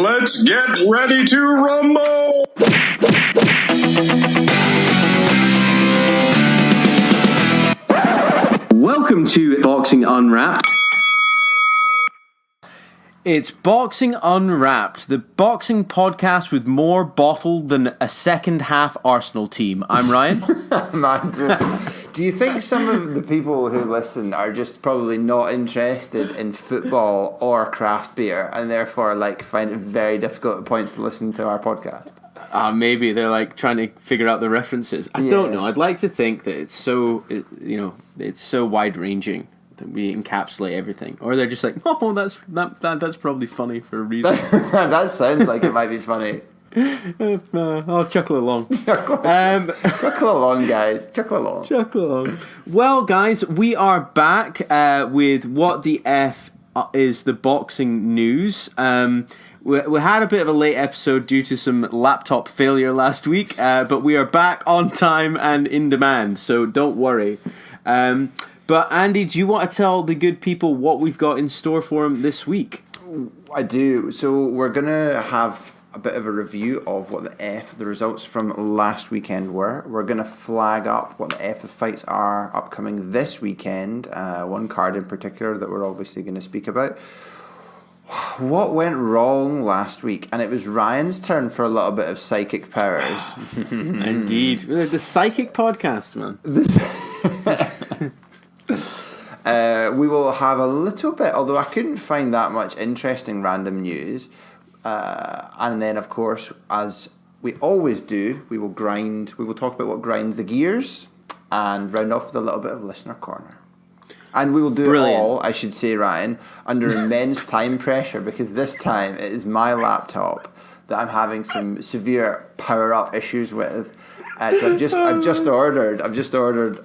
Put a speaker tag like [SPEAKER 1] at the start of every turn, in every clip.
[SPEAKER 1] Let's get ready to rumble!
[SPEAKER 2] Welcome to Boxing Unwrapped. It's Boxing Unwrapped, the boxing podcast with more bottle than a second-half Arsenal team. I'm Ryan.
[SPEAKER 3] I'm Andrew. Do you think some of the people who listen are just probably not interested in football or craft beer and therefore find it very difficult at points to listen to our podcast?
[SPEAKER 2] Maybe they're trying to figure out the references. I don't know. I'd like to think that it's so wide-ranging that we encapsulate everything, or they're just like, oh, that's probably funny for a reason.
[SPEAKER 3] That sounds like it might be funny.
[SPEAKER 2] I'll chuckle along.
[SPEAKER 3] Chuckle along, guys. Chuckle along.
[SPEAKER 2] Well, guys, we are back with What the F is the boxing news. We had a bit of a late episode due to some laptop failure last week, but we are back on time and in demand, so don't worry. But Andy, do you want to tell the good people what we've got in store for them this week?
[SPEAKER 3] I do. So we're going to have a bit of a review of what the results from last weekend were. We're going to flag up what the fights are upcoming this weekend, one card in particular that we're obviously going to speak about. What went wrong last week? And it was Ryan's turn for a little bit of psychic powers.
[SPEAKER 2] Indeed. The psychic podcast, man.
[SPEAKER 3] We will have a little bit, although I couldn't find that much interesting random news. And then, of course, as we always do, we will talk about what grinds the gears and round off with a little bit of listener corner. And we will do it all, I should say, Ryan, under immense time pressure, because this time it is my laptop that I'm having some severe power-up issues with. So I've just ordered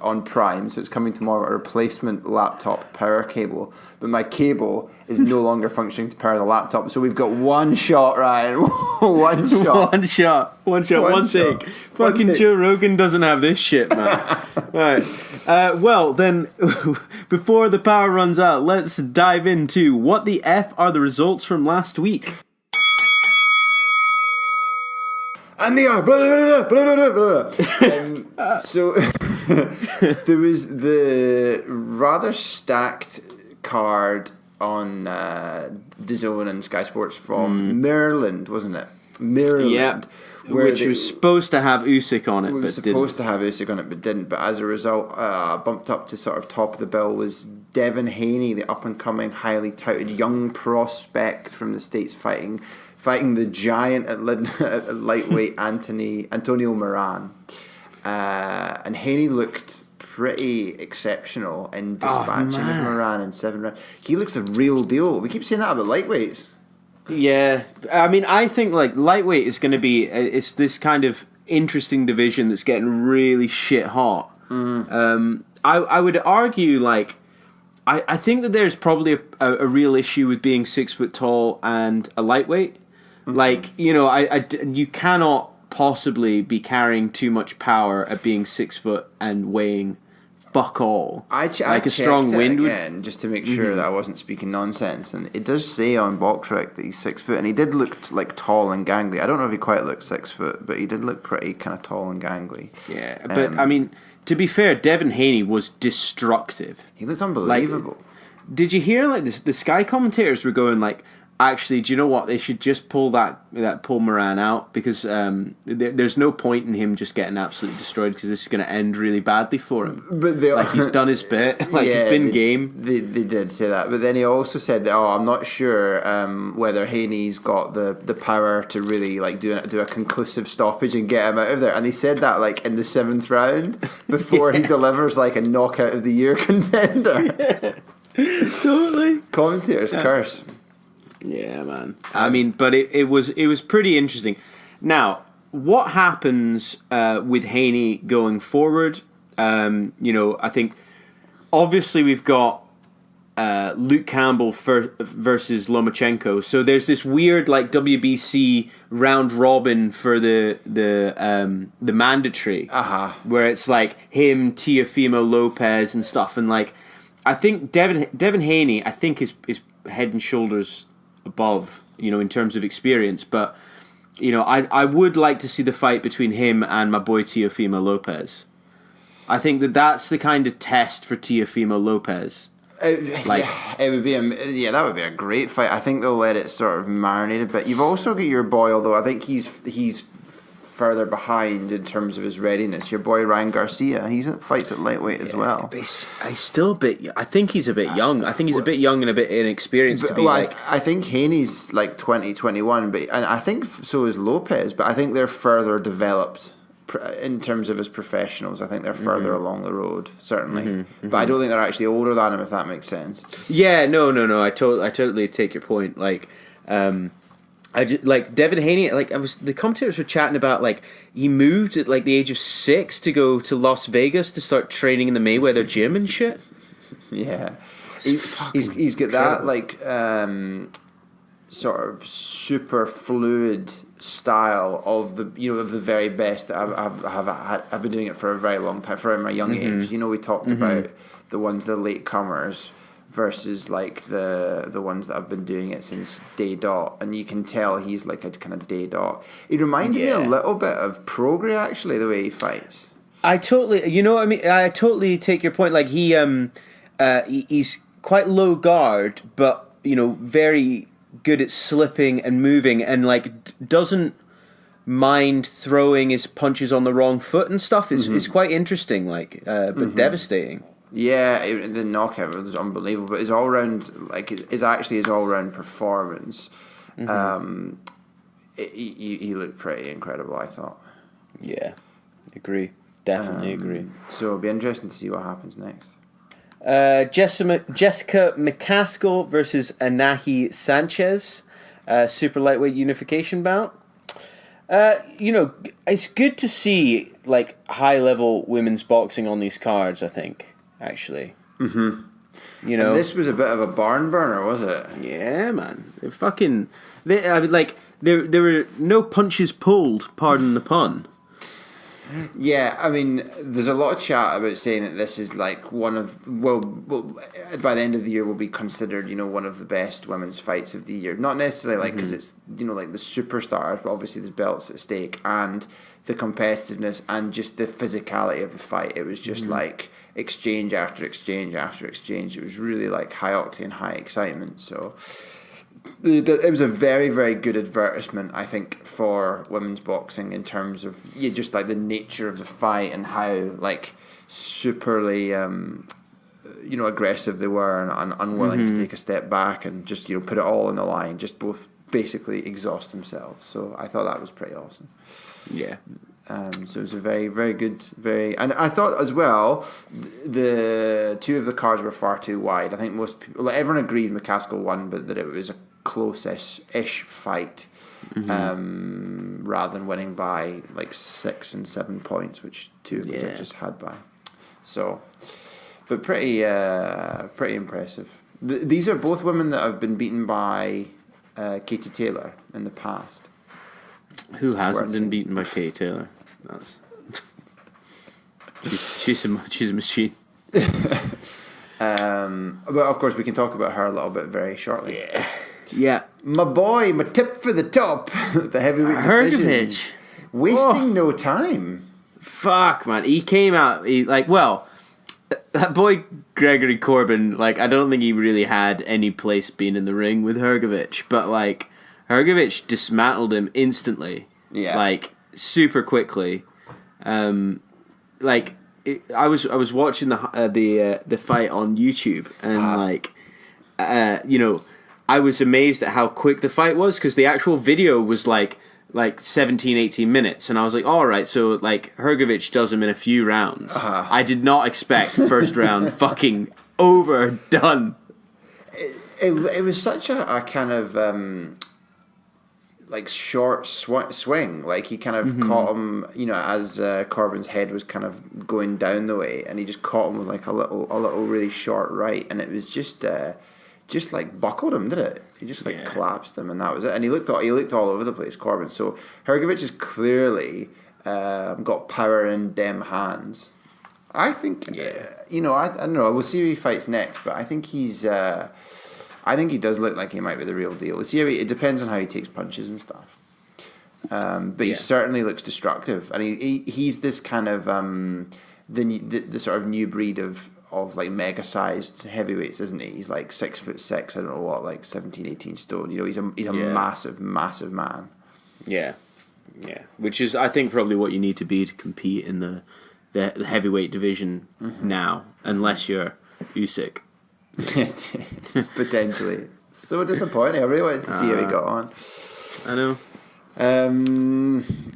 [SPEAKER 3] on Prime, so it's coming tomorrow, a replacement laptop power cable. But my cable is no longer functioning to power the laptop. So we've got one shot, Ryan. One shot. One take. Fucking Joe Rogan doesn't have this shit, man. Right. Well, then, before the power runs out, let's dive into what the F are the results from last week. And they are blah, blah, blah, blah, blah, blah. So there was the rather stacked card on DAZN and Sky Sports from Maryland, wasn't it? Maryland.
[SPEAKER 2] Yeah, which was supposed to have Usyk on it, but didn't.
[SPEAKER 3] To have Usyk on it, but didn't. But as a result, bumped up to sort of top of the bill was Devon Haney, the up-and-coming, highly touted young prospect from the States, fighting the giant at lightweight Antonio Moran. And Haney looked pretty exceptional in dispatching Moran in 7 rounds. He looks a real deal. We keep saying that about lightweights. Yeah.
[SPEAKER 2] I mean, I think lightweight is going to be, it's this kind of interesting division that's getting really shit hot. I would argue, I think that there's probably a real issue with being 6 foot tall and a lightweight. You cannot possibly be carrying too much power at being 6 foot and weighing fuck all.
[SPEAKER 3] I checked a strong wind again just to make sure that I wasn't speaking nonsense, and it does say on BoxRec that he's 6 foot, and he did look tall and gangly. I don't know if he quite looked 6 foot, but he did look pretty kind of tall and gangly.
[SPEAKER 2] Yeah, but I mean, to be fair, Devon Haney was destructive.
[SPEAKER 3] He looked unbelievable.
[SPEAKER 2] Did you hear the Sky commentators were going actually, do you know what? They should just pull Moran out, because there's no point in him just getting absolutely destroyed, because this is going to end really badly for him.
[SPEAKER 3] But
[SPEAKER 2] he's done his bit. He's been game.
[SPEAKER 3] They did say that, but then he also said that, I'm not sure whether Haney's got the power to really do a conclusive stoppage and get him out of there. And he said that in the 7th round before he delivers a knockout of the year contender.
[SPEAKER 2] Totally.
[SPEAKER 3] Commentators curse.
[SPEAKER 2] Yeah, man. I mean, but it was pretty interesting. Now, what happens with Haney going forward? I think obviously we've got Luke Campbell versus Lomachenko. So there's this weird WBC round robin for the mandatory, where it's him, Teofimo Lopez, and stuff. And I think Devon Haney, I think is head and shoulders above in terms of experience. But, I would like to see the fight between him and my boy Teofimo Lopez. I think that's the kind of test for Teofimo Lopez.
[SPEAKER 3] It would be that would be a great fight. I think they'll let it sort of marinate a bit. You've also got your boy, although I think he's further behind in terms of his readiness. Your boy Ryan Garcia, fights at lightweight as well.
[SPEAKER 2] He's still a bit. I think he's a bit young. I think he's a bit young and a bit inexperienced to be
[SPEAKER 3] I think Haney's like 20, 21, and I think so is Lopez. But I think they're further developed in terms of as professionals. I think they're further along the road, certainly. But I don't think they're actually older than him, if that makes sense.
[SPEAKER 2] Yeah, no. I totally take your point. I just, Devon Haney. The commentators were chatting about he moved at the age of 6 to go to Las Vegas to start training in the Mayweather gym and shit.
[SPEAKER 3] Yeah, he's got that sort of super fluid style of the the very best that I've been doing it for a very long time, from my young age. We talked about the late comers versus the ones that have been doing it since day dot, and you can tell he's like a kind of day dot. He reminded me a little bit of Prograis, actually, the way he fights. I totally
[SPEAKER 2] take your point. He's quite low guard, but very good at slipping and moving, and doesn't mind throwing his punches on the wrong foot and stuff. It's quite interesting, but devastating.
[SPEAKER 3] Yeah, the knockout was unbelievable, but his all-round, his all-round performance, he looked pretty incredible, I thought.
[SPEAKER 2] Yeah, agree. Definitely agree.
[SPEAKER 3] So it'll be interesting to see what happens next.
[SPEAKER 2] Jessica McCaskill versus Anahi Sanchez, super lightweight unification bout. It's good to see high-level women's boxing on these cards, I think. Actually,
[SPEAKER 3] and this was a bit of a barn burner, was it?
[SPEAKER 2] Yeah, man. There were no punches pulled. Pardon the pun.
[SPEAKER 3] Yeah, I mean, there's a lot of chat about saying that this is one of by the end of the year will be considered one of the best women's fights of the year. Not necessarily because it's the superstars, but obviously there's belts at stake and the competitiveness and just the physicality of the fight. It was just exchange after exchange after exchange. It was really high octane, high excitement. So it was a very, very good advertisement, I think, for women's boxing in terms of just the nature of the fight and how superly aggressive they were and unwilling to take a step back and just put it all on the line, just both basically exhaust themselves. So I thought that was pretty awesome.
[SPEAKER 2] Yeah.
[SPEAKER 3] So it was a very, very good, and I thought as well, the two of the cards were far too wide. I think most people, everyone agreed McCaskill won, but that it was a close-ish fight, rather than winning by 6 and 7 points, which two of the judges had by. So, but pretty impressive. These are both women that have been beaten by Katie Taylor in the past.
[SPEAKER 2] Who hasn't been beaten by Katie Taylor? She's a machine.
[SPEAKER 3] But of course, we can talk about her a little bit very shortly.
[SPEAKER 2] Yeah.
[SPEAKER 3] My boy, my tip for the top, the heavyweight division.
[SPEAKER 2] Hrgovic.
[SPEAKER 3] Wasting no time.
[SPEAKER 2] Fuck, man. He came out, that boy Gregory Corbin, I don't think he really had any place being in the ring with Hrgovic, but Hrgovic dismantled him instantly. Yeah. Super quickly. I was watching the fight on YouTube and I was amazed at how quick the fight was, because the actual video was 17, 18 minutes, and I was all right, so Hrgovic does him in a few rounds. I did not expect first round fucking overdone.
[SPEAKER 3] It was such a kind of short swing. He kind of caught him, as Corbin's head was kind of going down the way, and he just caught him with a little really short right, and it was just buckled him, did it? He just collapsed him, and that was it. And he looked all over the place, Corbin. So Hrgovic has clearly got power in them hands. I think, I don't know. We'll see who he fights next, but I think he's I think he does look like he might be the real deal. See, it depends on how he takes punches and stuff. But he certainly looks destructive, and he's this kind of the sort of new breed of like mega sized heavyweights, isn't he? He's like 6'6", I don't know what, like 17, 18 stone. You know, he's a massive man.
[SPEAKER 2] Yeah, which is I think probably what you need to be to compete in the heavyweight division now, unless you're Usyk.
[SPEAKER 3] Potentially. So disappointing. I really wanted to see how he got on.
[SPEAKER 2] I know.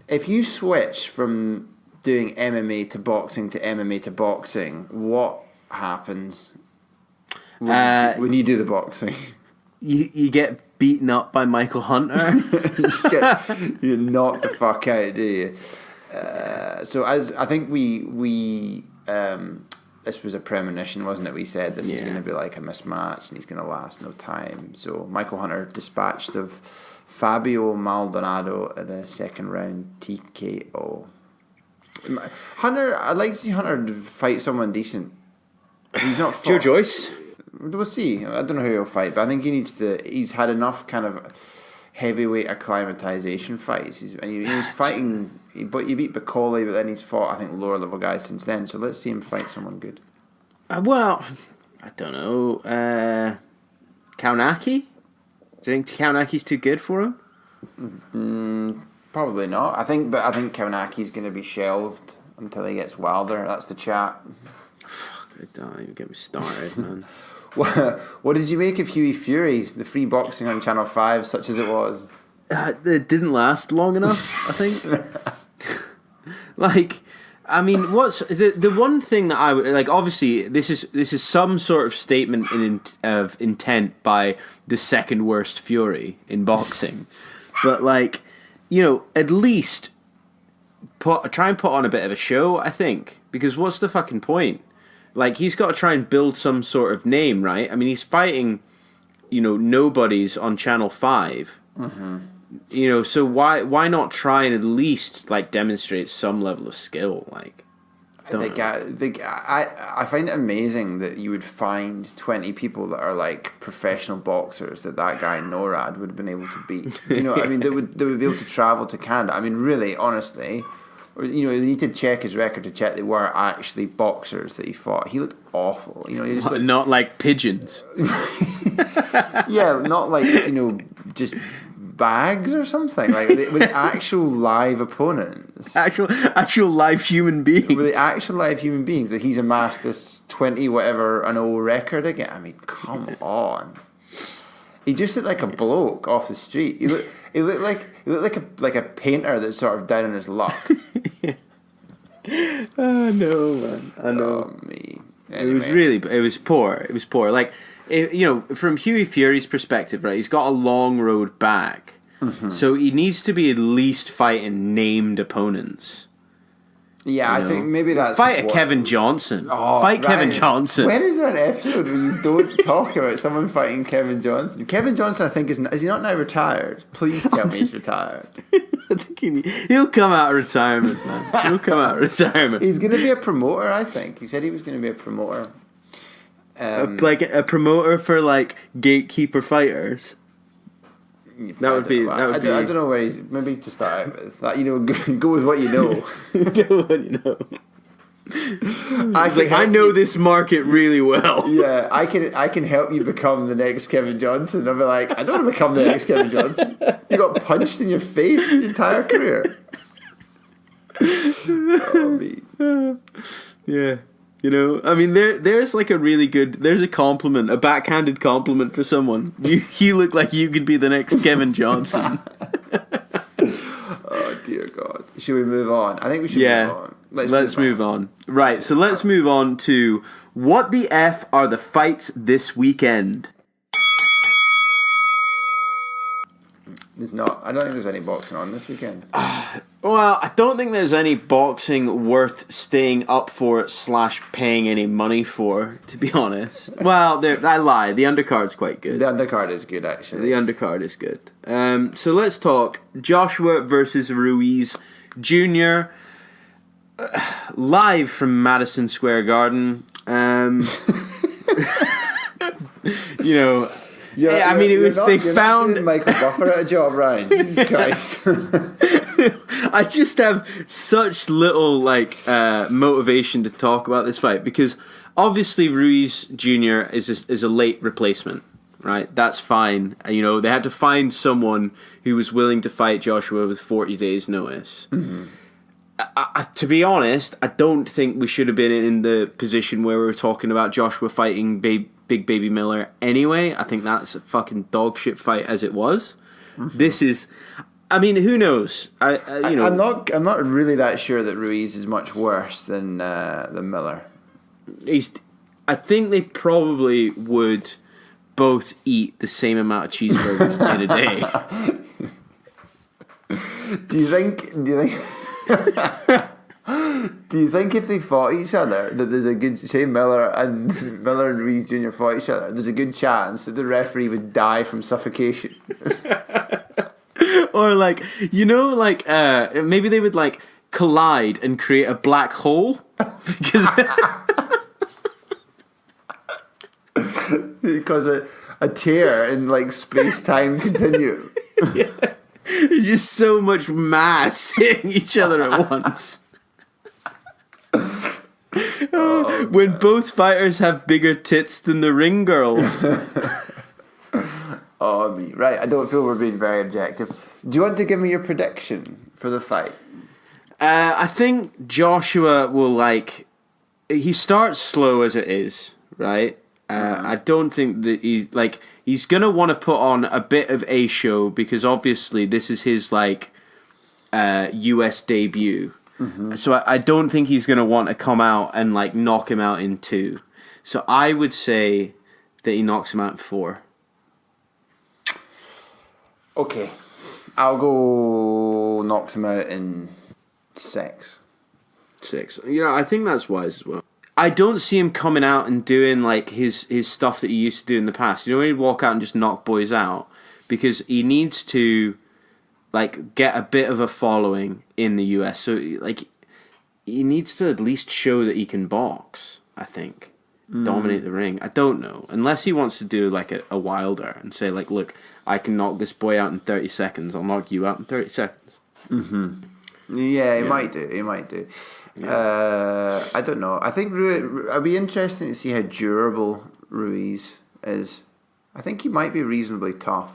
[SPEAKER 3] If you switch from doing MMA to boxing to MMA to boxing, what happens when you do the boxing?
[SPEAKER 2] You get beaten up by Michael Hunter.
[SPEAKER 3] you knock the fuck out, do you? So as I think we this was a premonition, wasn't it? We said this is going to be like a mismatch and he's going to last no time. So Michael Hunter dispatched of Fabio Maldonado at the second round TKO. Hunter, I'd like to see Hunter fight someone decent. He's not fought.
[SPEAKER 2] Joe Joyce.
[SPEAKER 3] We'll see. I don't know who he'll fight, but I think he needs to. He's had enough kind of heavyweight acclimatization fights. He's fighting. But he beat Bacoli, but then he's fought, I think, lower level guys since then. So let's see him fight someone good.
[SPEAKER 2] Well, I don't know. Kaunaki? Do you think Kaunaki's too good for him?
[SPEAKER 3] Probably not. I think Kaunaki's going to be shelved until he gets Wilder. That's the chat.
[SPEAKER 2] Fuck, don't even get me started, man.
[SPEAKER 3] What did you make of Hughie Fury, the free boxing on Channel 5, such as it was?
[SPEAKER 2] It didn't last long enough, I think. Like, I mean, what's the one thing that I would like? Obviously, this is some sort of statement of intent by the second worst Fury in boxing, but like, you know, at least try and put on a bit of a show. I think, because what's the fucking point? Like, he's got to try and build some sort of name, right? I mean, he's fighting, you know, nobodies on Channel 5. Mm-hmm. You know, so why not try and at least like demonstrate some level of skill? Like,
[SPEAKER 3] I find it amazing that you would find 20 people that are like professional boxers that guy NORAD would have been able to beat. Do you know what I mean? They would be able to travel to Canada. I mean, really, honestly, you know, you need to check his record to check they were actually boxers that he fought. He looked awful. You know, he just
[SPEAKER 2] not like pigeons.
[SPEAKER 3] Yeah, not like, you know, just bags or something, like with actual live opponents,
[SPEAKER 2] actual live human beings,
[SPEAKER 3] with the actual live human beings that he's amassed this 20 whatever an old record again. I mean, come on. He just looked like a bloke off the street. He looked like a painter that's sort of down on his luck.
[SPEAKER 2] Oh no, man. I know.
[SPEAKER 3] Oh, me.
[SPEAKER 2] Anyway. It was poor. Like, you know, from Hughie Fury's perspective, right? He's got a long road back, so he needs to be at least fighting named opponents. Yeah,
[SPEAKER 3] I think maybe that's
[SPEAKER 2] fight a Kevin Johnson. Kevin Johnson.
[SPEAKER 3] When is there an episode where you don't talk about someone fighting Kevin Johnson? Kevin Johnson, I think, is he not now retired? Please tell me he's retired.
[SPEAKER 2] I think he'll come out of retirement, man. He'll come out of retirement.
[SPEAKER 3] He's going to be a promoter, I think. He said he was going to be a promoter.
[SPEAKER 2] Like a promoter for like gatekeeper fighters. That would be. I
[SPEAKER 3] don't know where he's. Maybe to start out with that, you know, go with what you know.
[SPEAKER 2] Go with what you know. I know this market really well.
[SPEAKER 3] Yeah, I can help you become the next Kevin Johnson. I'll be like, I don't want to become the next Kevin Johnson. You got punched in your face your entire career. Oh, me.
[SPEAKER 2] Yeah. You know, I mean, there's like there's a compliment, a backhanded compliment for someone. You look like you could be the next Kevin Johnson.
[SPEAKER 3] Oh, dear God. Should we move on? I think we should move on.
[SPEAKER 2] Let's move on. Right, so let's move on to what the F are the fights this weekend?
[SPEAKER 3] I don't think there's any boxing on this weekend.
[SPEAKER 2] Well, I don't think there's any boxing worth staying up for / paying any money for, to be honest. Well, I lie. The undercard's quite good.
[SPEAKER 3] The undercard is good, actually.
[SPEAKER 2] The undercard is good. So let's talk Joshua versus Ruiz Jr. Live from Madison Square Garden. You know, I mean, it was they
[SPEAKER 3] you're
[SPEAKER 2] found
[SPEAKER 3] not doing Michael Buffer at a job, Ryan. Jesus Christ.
[SPEAKER 2] I just have such little motivation to talk about this fight because obviously Ruiz Jr. is a late replacement, right? That's fine. They had to find someone who was willing to fight Joshua with 40 days notice. Mm-hmm. To be honest, I don't think we should have been in the position where we were talking about Joshua fighting Big Baby Miller anyway. I think that's a fucking dog shit fight as it was. Mm-hmm. This is, I mean, who knows? I'm
[SPEAKER 3] not really that sure that Ruiz is much worse than Miller.
[SPEAKER 2] I think they probably would both eat the same amount of cheeseburgers in a day.
[SPEAKER 3] Do you think? Do you think if they fought each other that there's a good Miller and Ruiz Jr. fought each other, there's a good chance that the referee would die from suffocation?
[SPEAKER 2] Or maybe they would collide and create a black hole
[SPEAKER 3] because a tear in space-time continuum.
[SPEAKER 2] Yeah. There's just so much mass hitting each other at once. When both fighters have bigger tits than the ring girls.
[SPEAKER 3] Right. I don't feel we're being very objective. Do you want to give me your prediction for the fight?
[SPEAKER 2] I think Joshua will he starts slow as it is, right? I don't think that he's going to want to put on a bit of a show because obviously this is his US debut. Mm-hmm. So I don't think he's going to want to come out and knock him out in 2. So I would say that he knocks him out in 4.
[SPEAKER 3] Okay. I'll go knocks him out in 6.
[SPEAKER 2] 6. I think that's wise as well. I don't see him coming out and doing his stuff that he used to do in the past. When he'd walk out and just knock boys out, because he needs to get a bit of a following in the US. So he needs to at least show that he can box. I think dominate the ring. I don't know unless he wants to do a Wilder and say look, I can knock this boy out in 30 seconds. I'll knock you out in 30 seconds.
[SPEAKER 3] Mm-hmm. Yeah, he might do. He might do. Yeah. I don't know. I think it'd be interesting to see how durable Ruiz is. I think he might be reasonably tough.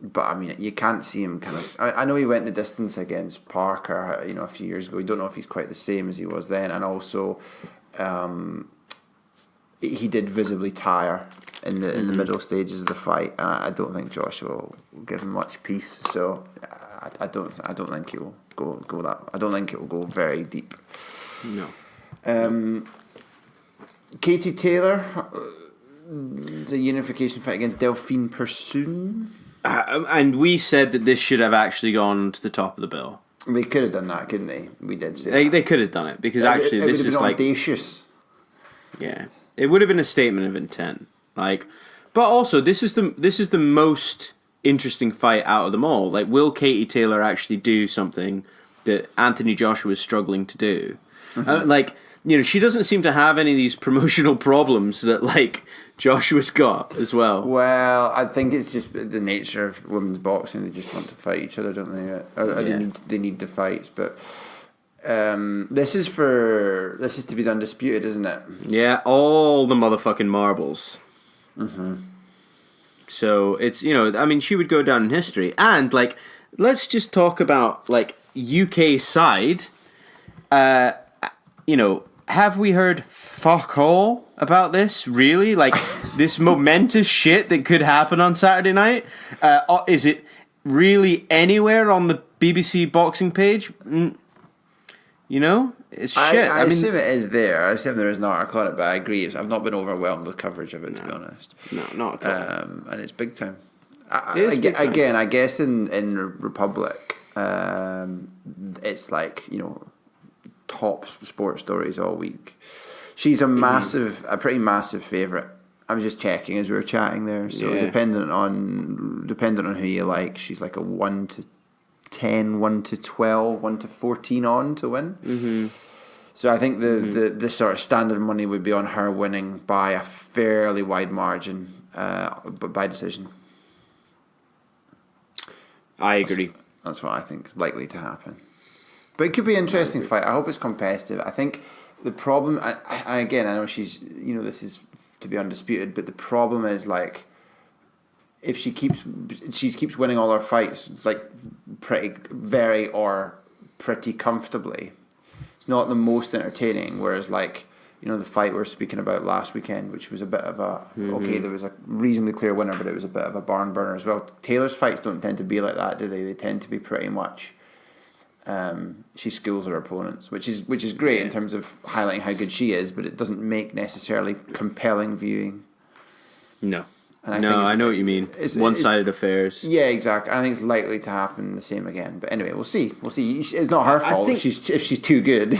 [SPEAKER 3] But I mean, you can't see him kind of. I know he went the distance against Parker, a few years ago. You don't know if he's quite the same as he was then, and also, he did visibly tire in the middle stages of the fight, and I don't think Joshua will give him much peace. So I don't think he'll go that. I don't think it will go very deep.
[SPEAKER 2] No.
[SPEAKER 3] Katie Taylor, the unification fight against Delphine Pursoon.
[SPEAKER 2] And we said that this should have actually gone to the top of the bill.
[SPEAKER 3] They could have done that, couldn't they? We did say
[SPEAKER 2] they could have done it because actually
[SPEAKER 3] it
[SPEAKER 2] this is
[SPEAKER 3] audacious.
[SPEAKER 2] Yeah, it would have been a statement of intent. But also this is the most interesting fight out of them all. Will Katie Taylor actually do something that Anthony Joshua is struggling to do? Mm-hmm. She doesn't seem to have any of these promotional problems that Joshua's got as well.
[SPEAKER 3] Well, I think it's just the nature of women's boxing. They just want to fight each other, don't they? Or they need the fights. But this is to be the undisputed, isn't it?
[SPEAKER 2] Yeah, all the motherfucking marbles.
[SPEAKER 3] Mm-hmm.
[SPEAKER 2] So it's she would go down in history. And let's just talk about UK side. Have we heard fuck all about this, really? This momentous shit that could happen on Saturday night? Is it really anywhere on the BBC boxing page? It's shit.
[SPEAKER 3] I assume it is there. I assume there is an article on it, but I agree. I've not been overwhelmed with coverage of it, to be honest.
[SPEAKER 2] No, not at all.
[SPEAKER 3] And it's big time.
[SPEAKER 2] Again,
[SPEAKER 3] I guess in Republic, it's top sports stories all week. She's a pretty massive favourite. I was just checking as we were chatting there. So dependent on who you like, she's a 1 to 10, 1 to 12, 1 to 14 on to win.
[SPEAKER 2] Mm-hmm.
[SPEAKER 3] So I think the sort of standard money would be on her winning by a fairly wide margin, but by decision.
[SPEAKER 2] I agree.
[SPEAKER 3] That's what I think is likely to happen. But it could be an interesting fight. I hope it's competitive. I think the problem, and again, I know she's, this is to be undisputed, but the problem is like, if she keeps winning all her fights like pretty comfortably, it's not the most entertaining. Whereas like, the fight we were speaking about last weekend, which was a bit of a okay, there was a reasonably clear winner, but it was a bit of a barn burner as well. Taylor's fights don't tend to be like that, do they? They tend to be pretty much. She schools her opponents, which is great in terms of highlighting how good she is, but it doesn't make necessarily compelling viewing.
[SPEAKER 2] No.
[SPEAKER 3] And
[SPEAKER 2] I know what you mean. It's one-sided affairs.
[SPEAKER 3] Yeah, exactly. I think it's likely to happen the same again. But anyway, we'll see. It's not her fault if she's too good.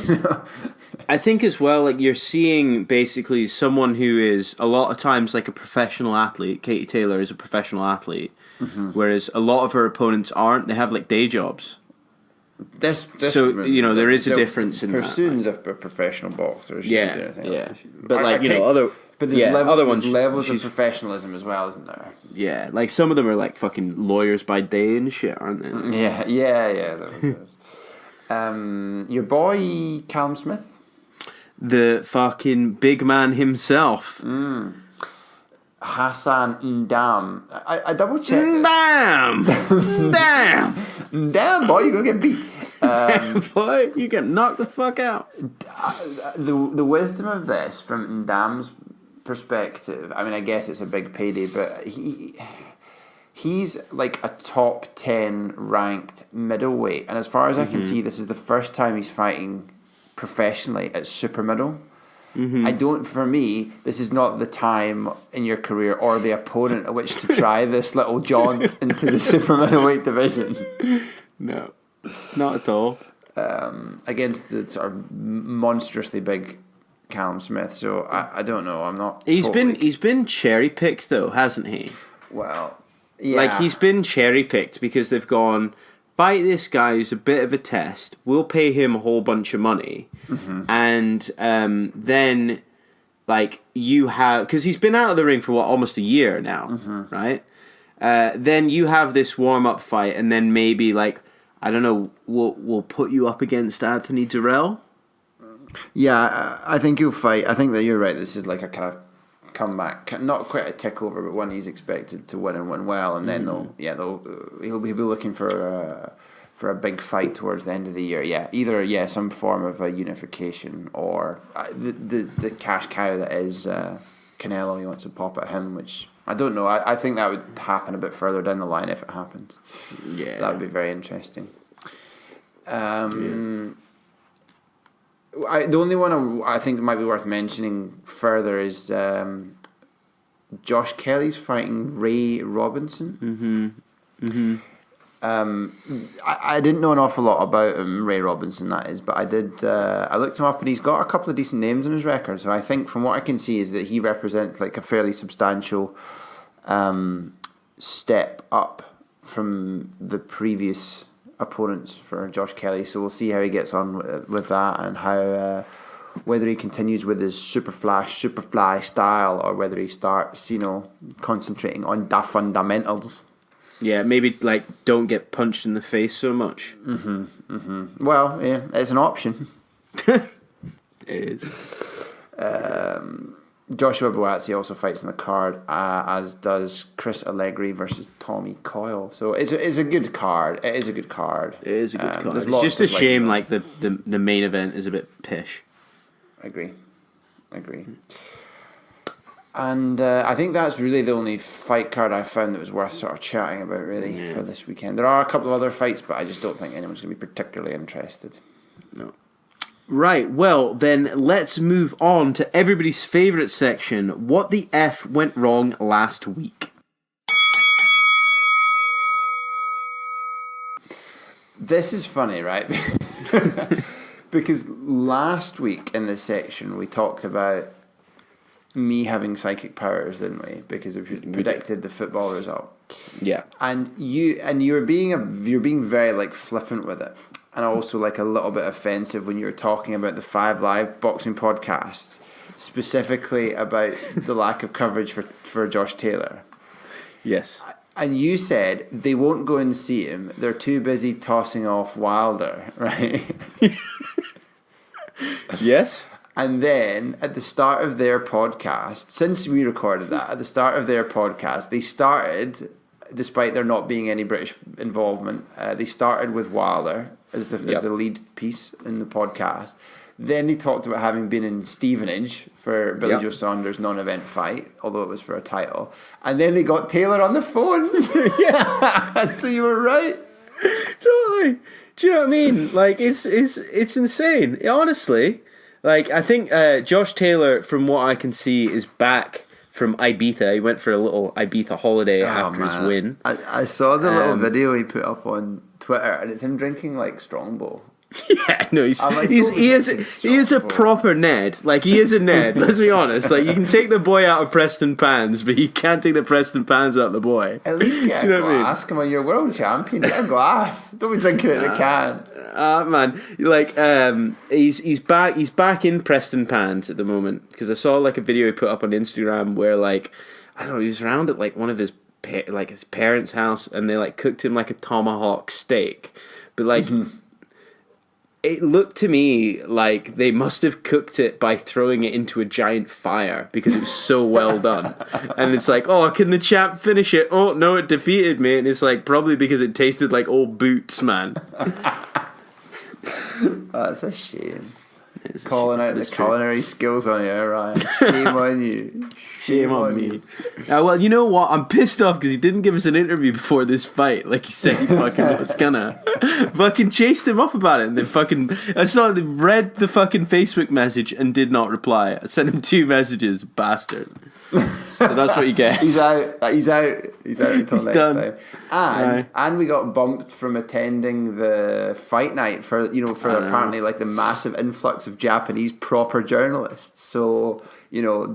[SPEAKER 2] I think as well, like you're seeing basically someone who is a lot of times like a professional athlete. Katie Taylor is a professional athlete, whereas a lot of her opponents aren't. They have like day jobs. There is a difference in that.
[SPEAKER 3] Pursuits of professional boxers.
[SPEAKER 2] Yeah. But other.
[SPEAKER 3] But there's levels of professionalism as well, isn't there?
[SPEAKER 2] Yeah, like some of them are like fucking lawyers by day and shit, aren't they?
[SPEAKER 3] Yeah. Your boy Callum Smith,
[SPEAKER 2] the fucking big man himself,
[SPEAKER 3] Hassan Ndam. I double checked. Damn, boy, you gonna get beat.
[SPEAKER 2] Damn, boy, you get knocked the fuck out.
[SPEAKER 3] The wisdom of this from Ndam's perspective, I mean, I guess it's a big payday, but he's like a top 10 ranked middleweight, and as far as I can see, this is the first time he's fighting professionally at super middle. For me, this is not the time in your career or the opponent at which to try this little jaunt into the super middleweight division.
[SPEAKER 2] No, not at all.
[SPEAKER 3] Against the sort of monstrously big Callum Smith, so I don't know. I'm not.
[SPEAKER 2] He's been cherry picked though, hasn't he?
[SPEAKER 3] Well, yeah.
[SPEAKER 2] Like he's been cherry picked because they've gone, fight this guy who's a bit of a test. We'll pay him a whole bunch of money, and then like you have, because he's been out of the ring for almost a year now, right? Then you have this warm up fight, and then maybe like I don't know, we'll put you up against Anthony Durrell.
[SPEAKER 3] Yeah, I think he'll fight. I think that you're right. This is like a kind of comeback, not quite a takeover, but one he's expected to win and win well, and then he'll be looking for a big fight towards the end of the year. Yeah, either some form of a unification or the cash cow that is Canelo. He wants to pop at him, which I don't know. I think that would happen a bit further down the line if it happens. Yeah, that would be very interesting. The only one I think might be worth mentioning further is Josh Kelly's fighting Ray Robinson. I didn't know an awful lot about him, Ray Robinson, that is, but I did. I looked him up, and he's got a couple of decent names on his record. So I think, from what I can see, is that he represents like a fairly substantial step up from the previous opponents for Josh Kelly. So we'll see how he gets on with that, and how whether he continues with his super fly style, or whether he starts, concentrating on the fundamentals.
[SPEAKER 2] Yeah, maybe like don't get punched in the face so much.
[SPEAKER 3] Well, yeah, it's an option.
[SPEAKER 2] It is.
[SPEAKER 3] Joshua Buatsi also fights on the card, as does Chris Allegri versus Tommy Coyle. So it's a good card. It is a good card.
[SPEAKER 2] It's just a shame like the main event is a bit pish.
[SPEAKER 3] Agree. And I think that's really the only fight card I found that was worth sort of chatting about, really, for this weekend. There are a couple of other fights, but I just don't think anyone's going to be particularly interested.
[SPEAKER 2] No. Right, well, then let's move on to everybody's favourite section, What the F Went Wrong Last Week.
[SPEAKER 3] This is funny, right? Because last week in this section we talked about me having psychic powers, didn't we? Because we predicted the football result.
[SPEAKER 2] Yeah.
[SPEAKER 3] And you're being very like flippant with it. and also like a little bit offensive when you were talking about the 5 Live boxing podcast, specifically about the lack of coverage for Josh Taylor.
[SPEAKER 2] Yes.
[SPEAKER 3] And you said they won't go and see him. They're too busy tossing off Wilder, right?
[SPEAKER 2] Yes.
[SPEAKER 3] And then at the start of their podcast, since we recorded that, at the start of their podcast, they started, despite there not being any British involvement, they started with Wilder as the lead piece in the podcast. Then they talked about having been in Stevenage for Billy Joe Saunders' non-event fight, although it was for a title. And then they got Taylor on the phone. Yeah, so you were right.
[SPEAKER 2] Totally. Do you know what I mean? Like, it's insane. Honestly, like, I think Josh Taylor, from what I can see, is back from Ibiza. He went for a little Ibiza holiday after his win.
[SPEAKER 3] I saw the little video he put up on Twitter, and it's him drinking like Strongbow.
[SPEAKER 2] Yeah, no, he is a proper Ned. Like, he is a Ned. Let's be honest. Like, you can take the boy out of Preston Pans, but you can't take the Preston Pans out of the boy.
[SPEAKER 3] At least get a glass. I mean? Come on, you're world champion. Get a glass. Don't be drinking it in the can.
[SPEAKER 2] Man, like, he's back in Preston Pans at the moment, because I saw like a video he put up on Instagram where, like, I don't know, he was around at like one of his parents' house, and they like cooked him like a tomahawk steak, but like. It looked to me like they must have cooked it by throwing it into a giant fire because it was so well done. And it's like, oh, can the chap finish it? Oh, no, it defeated me. And it's like, probably because it tasted like old boots, man.
[SPEAKER 3] That's a shame. Calling out the culinary skills on here, Ryan. Shame on you.
[SPEAKER 2] Shame on me. Well, you know what? I'm pissed off because he didn't give us an interview before this fight. Like he said he fucking was gonna. Fucking chased him up about it, and then read the fucking Facebook message and did not reply. I sent him 2 messages, bastard. So that's what you get.
[SPEAKER 3] He's out until next time. And we got bumped from attending the fight night for apparently like the massive influx of Japanese proper journalists. So,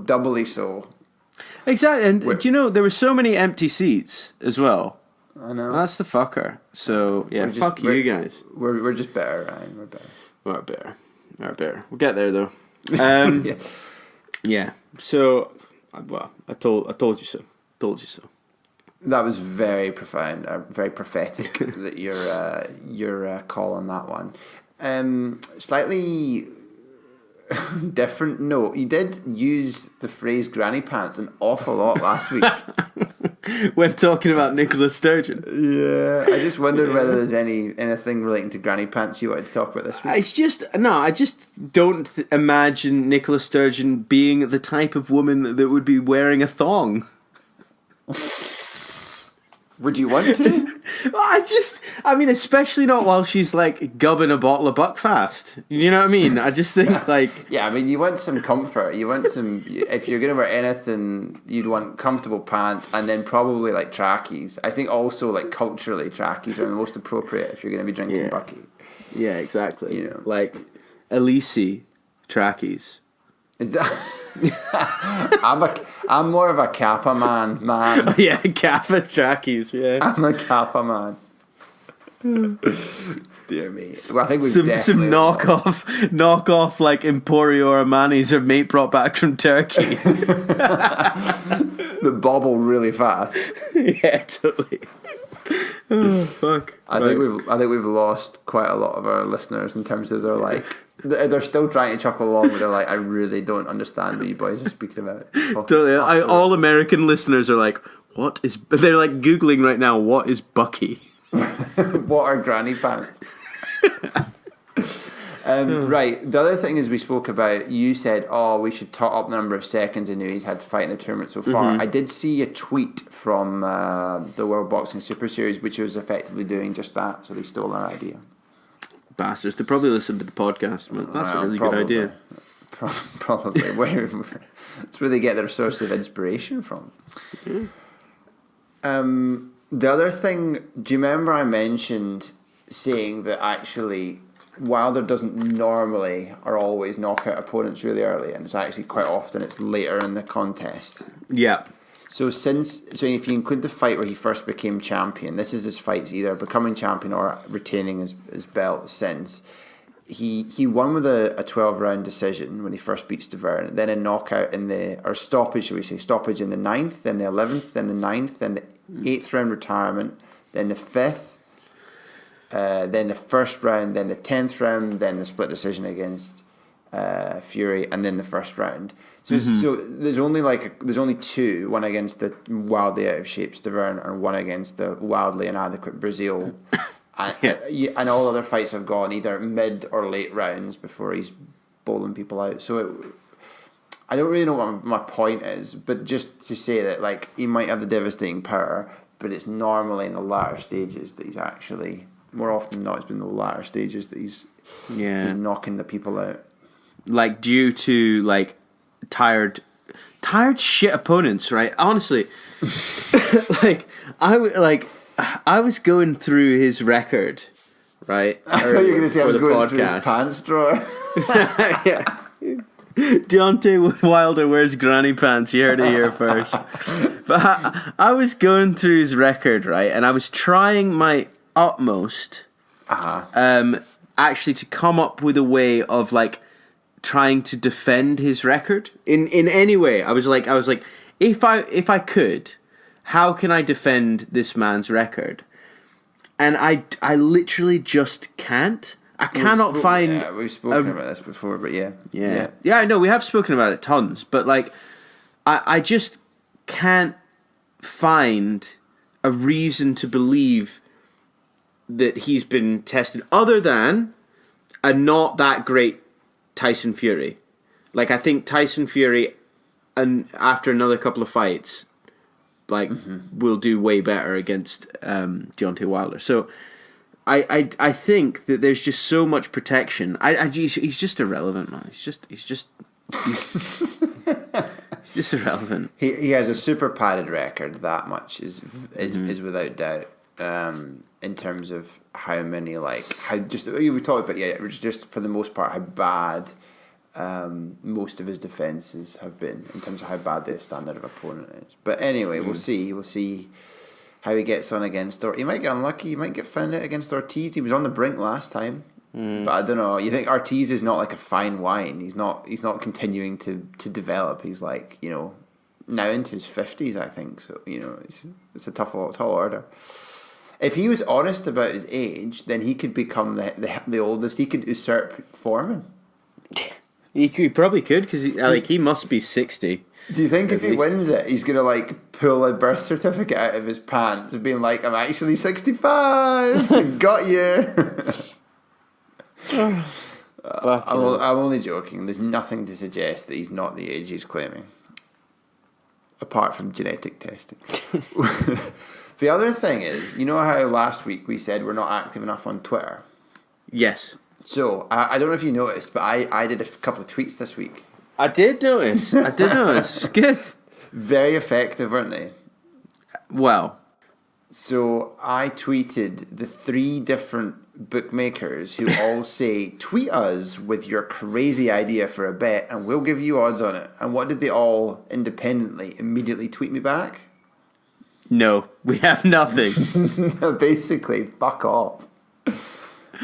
[SPEAKER 3] doubly so.
[SPEAKER 2] Exactly. And do you know there were so many empty seats as well?
[SPEAKER 3] I know.
[SPEAKER 2] That's the fucker. So yeah, fuck you guys.
[SPEAKER 3] We're just better, Ryan. We're better.
[SPEAKER 2] We're better. We'll get there though. Yeah. So, well, I told you so. Told you so.
[SPEAKER 3] That was very profound, very prophetic. That your call on that one. Slightly different note. You did use the phrase "granny pants" an awful lot last week
[SPEAKER 2] when talking about Nicola Sturgeon.
[SPEAKER 3] Yeah, I just wondered whether there's anything relating to granny pants you wanted to talk about this week.
[SPEAKER 2] I just don't imagine Nicola Sturgeon being the type of woman that would be wearing a thong.
[SPEAKER 3] Would you want to?
[SPEAKER 2] I mean, especially not while she's like gubbing a bottle of Buckfast. You know what I mean? I just think like...
[SPEAKER 3] Yeah, I mean, you want some comfort. You want some... If you're going to wear anything, you'd want comfortable pants and then probably like trackies. I think also like culturally trackies are the most appropriate if you're going to be drinking Bucky.
[SPEAKER 2] Yeah, exactly. Like Elise trackies.
[SPEAKER 3] Is that... I'm more of a Kappa man.
[SPEAKER 2] Oh, yeah, Kappa trackies. Yeah,
[SPEAKER 3] I'm a Kappa man. Dear me. Well, I think we've
[SPEAKER 2] some knockoff like Emporio Armanis or mate brought back from Turkey.
[SPEAKER 3] That bobble really fast.
[SPEAKER 2] Yeah, totally. Oh fuck!
[SPEAKER 3] I think we've lost quite a lot of our listeners in terms of they're still trying to chuckle along, but they're like, I really don't understand what you boys are speaking about.
[SPEAKER 2] Totally. All American listeners are like, what is... They're like Googling right now, what is Bucky?
[SPEAKER 3] What are granny pants? Right. The other thing is we spoke about, you said, we should tot up the number of seconds he knew he's had to fight in the tournament so far. I did see a tweet from the World Boxing Super Series, which was effectively doing just that, so they stole our idea.
[SPEAKER 2] Bastards. They probably listen to the podcast, man. That's a really good idea.
[SPEAKER 3] Probably. That's where they get their source of inspiration from. The other thing, do you remember I mentioned saying that actually Wilder doesn't normally or always knock out opponents really early, and it's actually quite often it's later in the contest.
[SPEAKER 2] Yeah.
[SPEAKER 3] So if you include the fight where he first became champion, this is his fights either becoming champion or retaining his belt since. He won with a 12-round decision when he first beats Devon, then a knockout stoppage, should we say, stoppage in the 9th, then the 11th, then the 9th, then the 8th round retirement, then the 5th, then the first round, then the 10th round, then the split decision against Fury, and then the first round. So there's only two, one against the wildly out of shape Devon and one against the wildly inadequate Brazil. And all other fights have gone either mid or late rounds before he's bowling people out. So I don't really know what my point is, but just to say that like he might have the devastating power, but it's normally in the latter stages that he's actually, more often than not, it's been the latter stages that he's knocking the people out.
[SPEAKER 2] Like due to like tired shit opponents, right? Honestly, I was going through his record, right?
[SPEAKER 3] I thought you were going to say I was going through his pants drawer.
[SPEAKER 2] Yeah. Deontay Wilder wears granny pants. You heard it here first. But I was going through his record, right? And I was trying my utmost actually to come up with a way of like trying to defend his record in any way. I was like, if I could, how can I defend this man's record? And I literally just can't. I cannot find...
[SPEAKER 3] Yeah, we've spoken about this before, but yeah.
[SPEAKER 2] Yeah, I know, we have spoken about it tons, but like, I just can't find a reason to believe that he's been tested other than a not that great Tyson Fury. Like, I think Tyson Fury, and after another couple of fights, like, will do way better against Deontay Wilder. So I think that there's just so much protection. He's just irrelevant, man. He's just irrelevant.
[SPEAKER 3] He has a super padded record. That much is without doubt. In terms of how many, like, how just we talked about, just for the most part how bad most of his defenses have been in terms of how bad the standard of opponent is. But anyway, we'll see how he gets on against Ortiz. He might get unlucky. He might get found out against Ortiz. He was on the brink last time, but I don't know. You think Ortiz is not like a fine wine? He's not continuing to develop. He's like, now into his 50s, I think. So it's a tall order. If he was honest about his age, then he could become the oldest. He could usurp Foreman.
[SPEAKER 2] He probably could, because he must be 60.
[SPEAKER 3] Do you think if he wins it, he's going to like pull a birth certificate out of his pants and being like, I'm actually 65. Got you. I'm only joking. There's nothing to suggest that he's not the age he's claiming. Apart from genetic testing. The other thing is, you know how last week we said we're not active enough on Twitter?
[SPEAKER 2] Yes.
[SPEAKER 3] So, I don't know if you noticed, but I did a couple of tweets this week.
[SPEAKER 2] I did notice. It's good.
[SPEAKER 3] Very effective, weren't they?
[SPEAKER 2] Well.
[SPEAKER 3] So, I tweeted the 3 different bookmakers who all say, tweet us with your crazy idea for a bet and we'll give you odds on it. And what did they all independently immediately tweet me back?
[SPEAKER 2] No, we have nothing.
[SPEAKER 3] Basically, fuck off.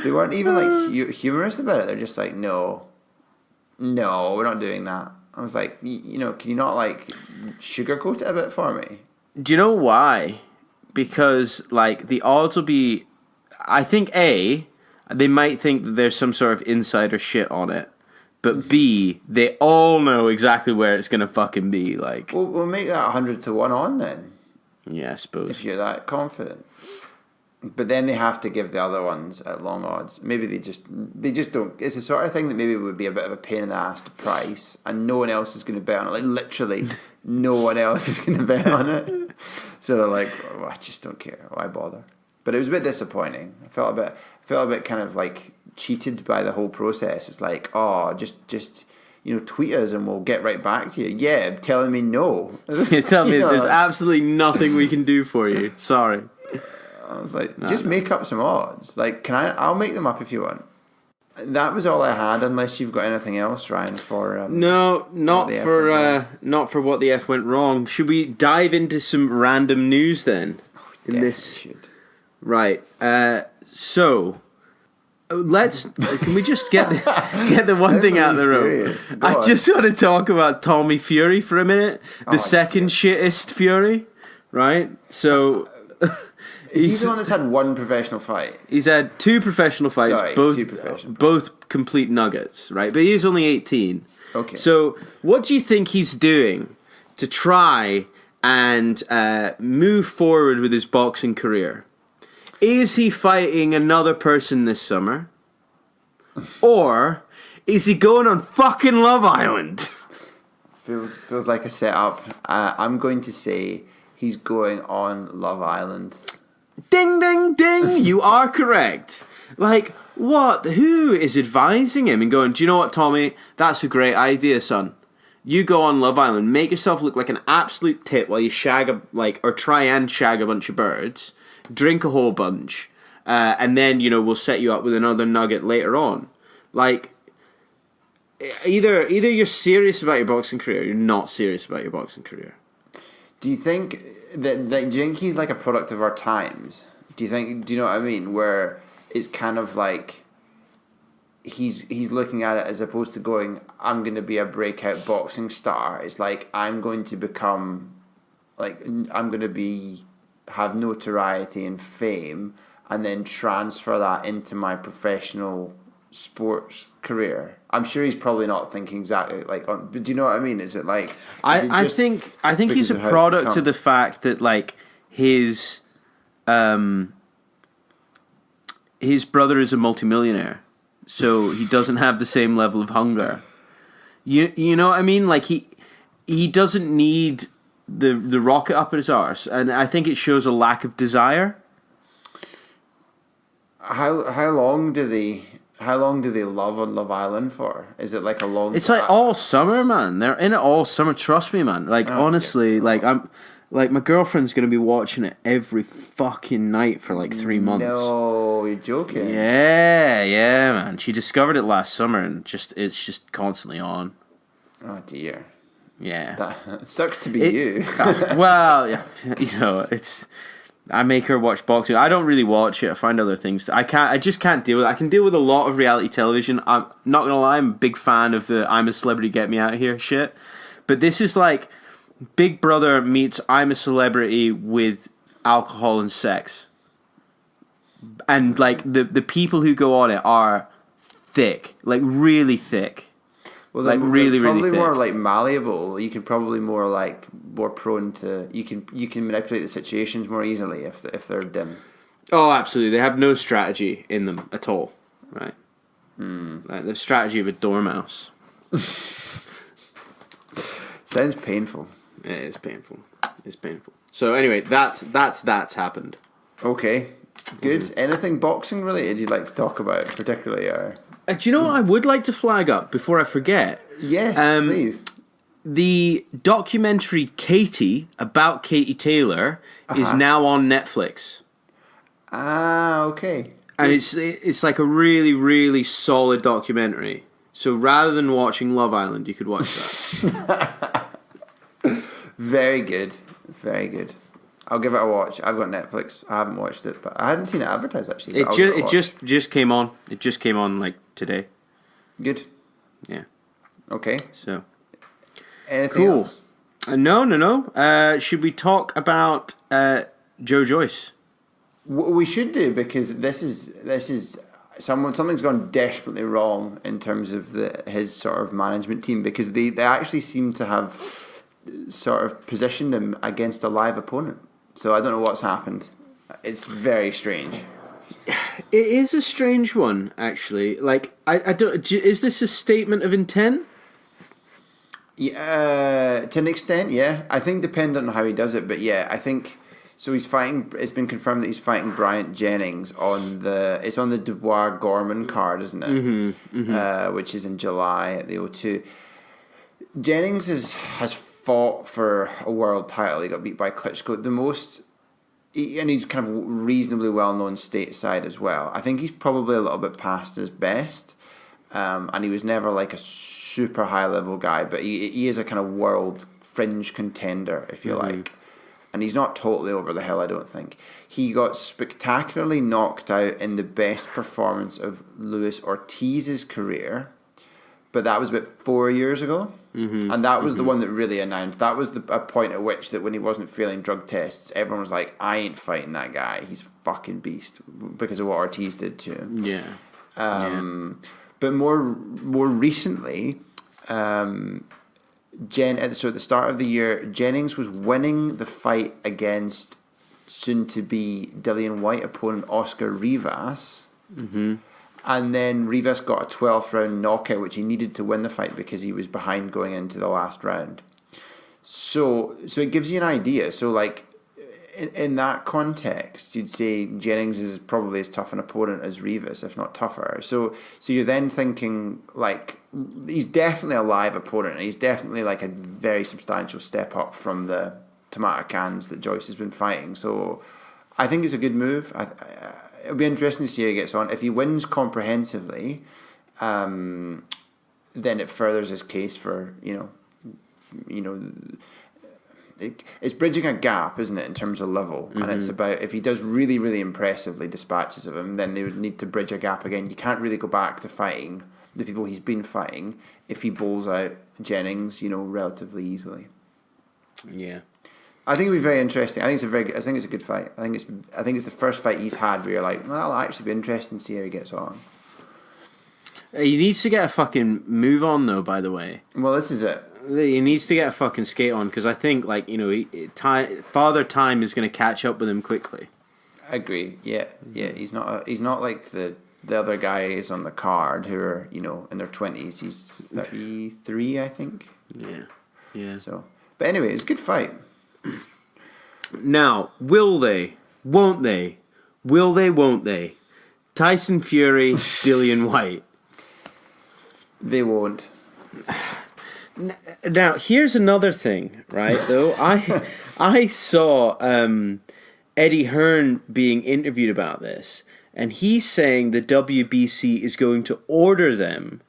[SPEAKER 3] They weren't even like humorous about it. They're just like, no, we're not doing that. I was like, can you not like sugarcoat it a bit for me?
[SPEAKER 2] Do you know why? Because like the odds will be, I think A, they might think that there's some sort of insider shit on it, but B, they all know exactly where it's gonna fucking be. Like,
[SPEAKER 3] we'll make that 100-1 on then.
[SPEAKER 2] Yeah, I suppose.
[SPEAKER 3] If you're that confident. But then they have to give the other ones at long odds. Maybe they just don't. It's the sort of thing that maybe would be a bit of a pain in the ass to price, and no one else is going to bet on it. Like literally, no one else is going to bet on it. So they're like, I just don't care. Why bother? But it was a bit disappointing. I felt a bit kind of like cheated by the whole process. It's like, just tweet us and we'll get right back to you. Yeah, telling me no.
[SPEAKER 2] You're telling me there's absolutely nothing we can do for you. Sorry.
[SPEAKER 3] I was like, make up some odds. Like, I'll make them up if you want. That was all I had, unless you've got anything else, Ryan, for...
[SPEAKER 2] No, not for what the F went wrong. Should we dive into some random news then?
[SPEAKER 3] Should.
[SPEAKER 2] Right. So... Can we just get the one thing out of the room? I just want to talk about Tommy Fury for a minute. The second shittest Fury, right? So
[SPEAKER 3] he's the one that's had one professional fight.
[SPEAKER 2] He's had two professional fights, both complete nuggets, right? But he's only 18.
[SPEAKER 3] Okay.
[SPEAKER 2] So what do you think he's doing to try and move forward with his boxing career? Is he fighting another person this summer? Or is he going on fucking Love Island?
[SPEAKER 3] Feels like a setup. I'm going to say he's going on Love Island.
[SPEAKER 2] Ding, ding, ding! You are correct. Like, what? Who is advising him and going, do you know what, Tommy? That's a great idea, son. You go on Love Island, make yourself look like an absolute tit while you try and shag a bunch of birds. Drink a whole bunch, and then, we'll set you up with another nugget later on. Like, either you're serious about your boxing career or you're not serious about your boxing career.
[SPEAKER 3] Do you think do you think he's like a product of our times? Do you know what I mean? Where it's kind of like he's looking at it as opposed to going, I'm going to be a breakout boxing star. It's like, I'm going to become, have notoriety and fame, and then transfer that into my professional sports career. I'm sure he's probably not thinking exactly but do you know what I mean? Is it like...
[SPEAKER 2] I think he's a product of the fact that his brother is a multimillionaire, so he doesn't have the same level of hunger. You know what I mean? Like he doesn't need the rocket up his arse, and I think it shows a lack of desire.
[SPEAKER 3] How long do they love on Love Island for? Is it like a long?
[SPEAKER 2] It's like all summer, man. They're in it all summer. Trust me, man. Honestly, I'm my girlfriend's gonna be watching it every fucking night for 3 months. No,
[SPEAKER 3] you're joking.
[SPEAKER 2] Yeah, man. She discovered it last summer, and it's just constantly on.
[SPEAKER 3] Oh dear.
[SPEAKER 2] Yeah,
[SPEAKER 3] that sucks to be you.
[SPEAKER 2] Well, yeah, I make her watch boxing. I don't really watch it. I find other things. I just can't deal with it. I can deal with a lot of reality television. I'm not gonna lie. I'm a big fan of the "I'm a Celebrity, Get Me Out of Here" shit. But this is like Big Brother meets I'm a Celebrity with alcohol and sex, and the people who go on it are thick, really thick.
[SPEAKER 3] Well, really probably thick. More malleable. You can probably more prone to you can manipulate the situations more easily if they're dim.
[SPEAKER 2] Oh, absolutely. They have no strategy in them at all, right? The strategy of a dormouse.
[SPEAKER 3] Sounds painful.
[SPEAKER 2] It is painful. It's painful. So anyway, that's happened.
[SPEAKER 3] Okay, good. Mm-hmm. Anything boxing related you'd like to talk about, particularly?
[SPEAKER 2] Do you know what I would like to flag up before I forget?
[SPEAKER 3] Yes, please.
[SPEAKER 2] The documentary Katie, about Katie Taylor, is now on Netflix.
[SPEAKER 3] Ah, okay.
[SPEAKER 2] And it's like a really, really solid documentary. So rather than watching Love Island, you could watch that.
[SPEAKER 3] Very good. Very good. I'll give it a watch. I've got Netflix. I haven't watched it, but I hadn't seen it advertised actually.
[SPEAKER 2] It just came on. It just came on today.
[SPEAKER 3] Good.
[SPEAKER 2] Yeah.
[SPEAKER 3] Okay.
[SPEAKER 2] So.
[SPEAKER 3] Anything else?
[SPEAKER 2] No. Should we talk about Joe Joyce?
[SPEAKER 3] We should do, because this is something's gone desperately wrong in terms of his sort of management team, because they actually seem to have sort of positioned him against a live opponent. So I don't know what's happened. It's very strange.
[SPEAKER 2] It is a strange one, actually. I don't. Is this a statement of intent?
[SPEAKER 3] Yeah, to an extent, yeah. I think depending on how he does it, but yeah, I think so. He's fighting. It's been confirmed that he's fighting Bryant Jennings It's on the Dubois Gorman card, isn't it? Mm-hmm. Which is in July at the O2. Jennings has fought for a world title. He got beat by Klitschko. and he's kind of reasonably well known stateside as well. I think he's probably a little bit past his best, and he was never like a super high level guy, but he is a kind of world fringe contender, if you like. And he's not totally over the hill, I don't think. He got spectacularly knocked out in the best performance of Luis Ortiz's career, but that was about 4 years ago. And that was the one that really announced. That was a point at which that when he wasn't failing drug tests, everyone was like, I ain't fighting that guy. He's a fucking beast because of what Ortiz did to him. But more recently, so at the start of the year, Jennings was winning the fight against soon-to-be Dillian Whyte opponent Oscar Rivas. And then Rivas got a 12th round knockout, which he needed to win the fight because he was behind going into the last round. So it gives you an idea. So, like, in that context, you'd say Jennings is probably as tough an opponent as Rivas, if not tougher. So you're then thinking, like, he's definitely a live opponent, and he's definitely, like, a very substantial step up from the tomato cans that Joyce has been fighting. So I think it's a good move. It'll be interesting to see how he gets on. If he wins comprehensively, then it furthers his case for, it's bridging a gap, isn't it, in terms of level? And it's about, if he does really, really impressively dispatches of him, then they would need to bridge a gap again. You can't really go back to fighting the people he's been fighting if he bowls out Jennings, relatively easily.
[SPEAKER 2] Yeah.
[SPEAKER 3] I think it'll be very interesting. I think it's a good fight. I think it's the first fight he's had where you're like, well, that'll actually be interesting to see how he gets on.
[SPEAKER 2] He needs to get a fucking move on, though, by the way.
[SPEAKER 3] Well, this is it.
[SPEAKER 2] He needs to get a fucking skate on, because I think, like, Father Time is going to catch up with him quickly.
[SPEAKER 3] I agree. Yeah. He's not like the other guys on the card who are, in their 20s. He's 33, I think. Yeah. So, but anyway, it's a good fight.
[SPEAKER 2] Now, will they? Won't they? Will they? Won't they? Tyson Fury, Dillian Whyte.
[SPEAKER 3] They won't.
[SPEAKER 2] Now, here's another thing, right? Though I saw Eddie Hearn being interviewed about this, and he's saying the WBC is going to order them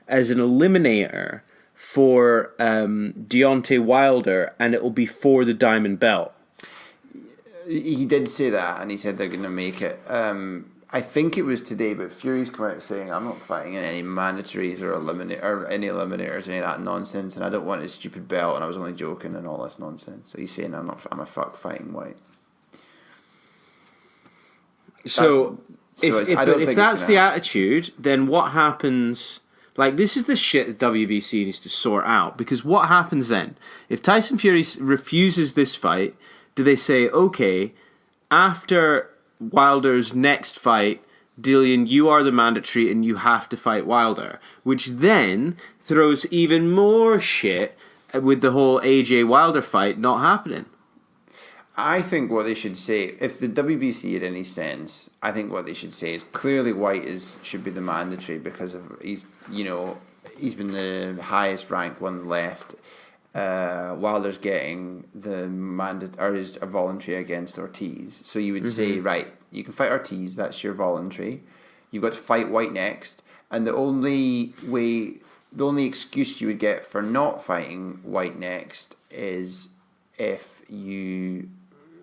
[SPEAKER 2] as an eliminator for Deontay Wilder, and it will be for the Diamond Belt.
[SPEAKER 3] He did say that, and he said they're going to make it. I think it was today, but Fury's come out saying, I'm not fighting in any mandatories or any eliminators, any of that nonsense, and I don't want his stupid belt, and I was only joking and all this nonsense. So he's saying, I'm a fuck fighting White.
[SPEAKER 2] So if that's the attitude, then what happens? Like, this is the shit that WBC needs to sort out, because what happens then? If Tyson Fury refuses this fight, do they say, okay, after Wilder's next fight, Dillian, you are the mandatory and you have to fight Wilder, which then throws even more shit with the whole AJ Wilder fight not happening?
[SPEAKER 3] I think what they should say, if the WBC had any sense, I think what they should say is clearly White should be the mandatory because of he's been the highest ranked one left. Wilder's getting the is a voluntary against Ortiz. So you would say, right, you can fight Ortiz, that's your voluntary. You've got to fight White next, and the only excuse you would get for not fighting White next is if you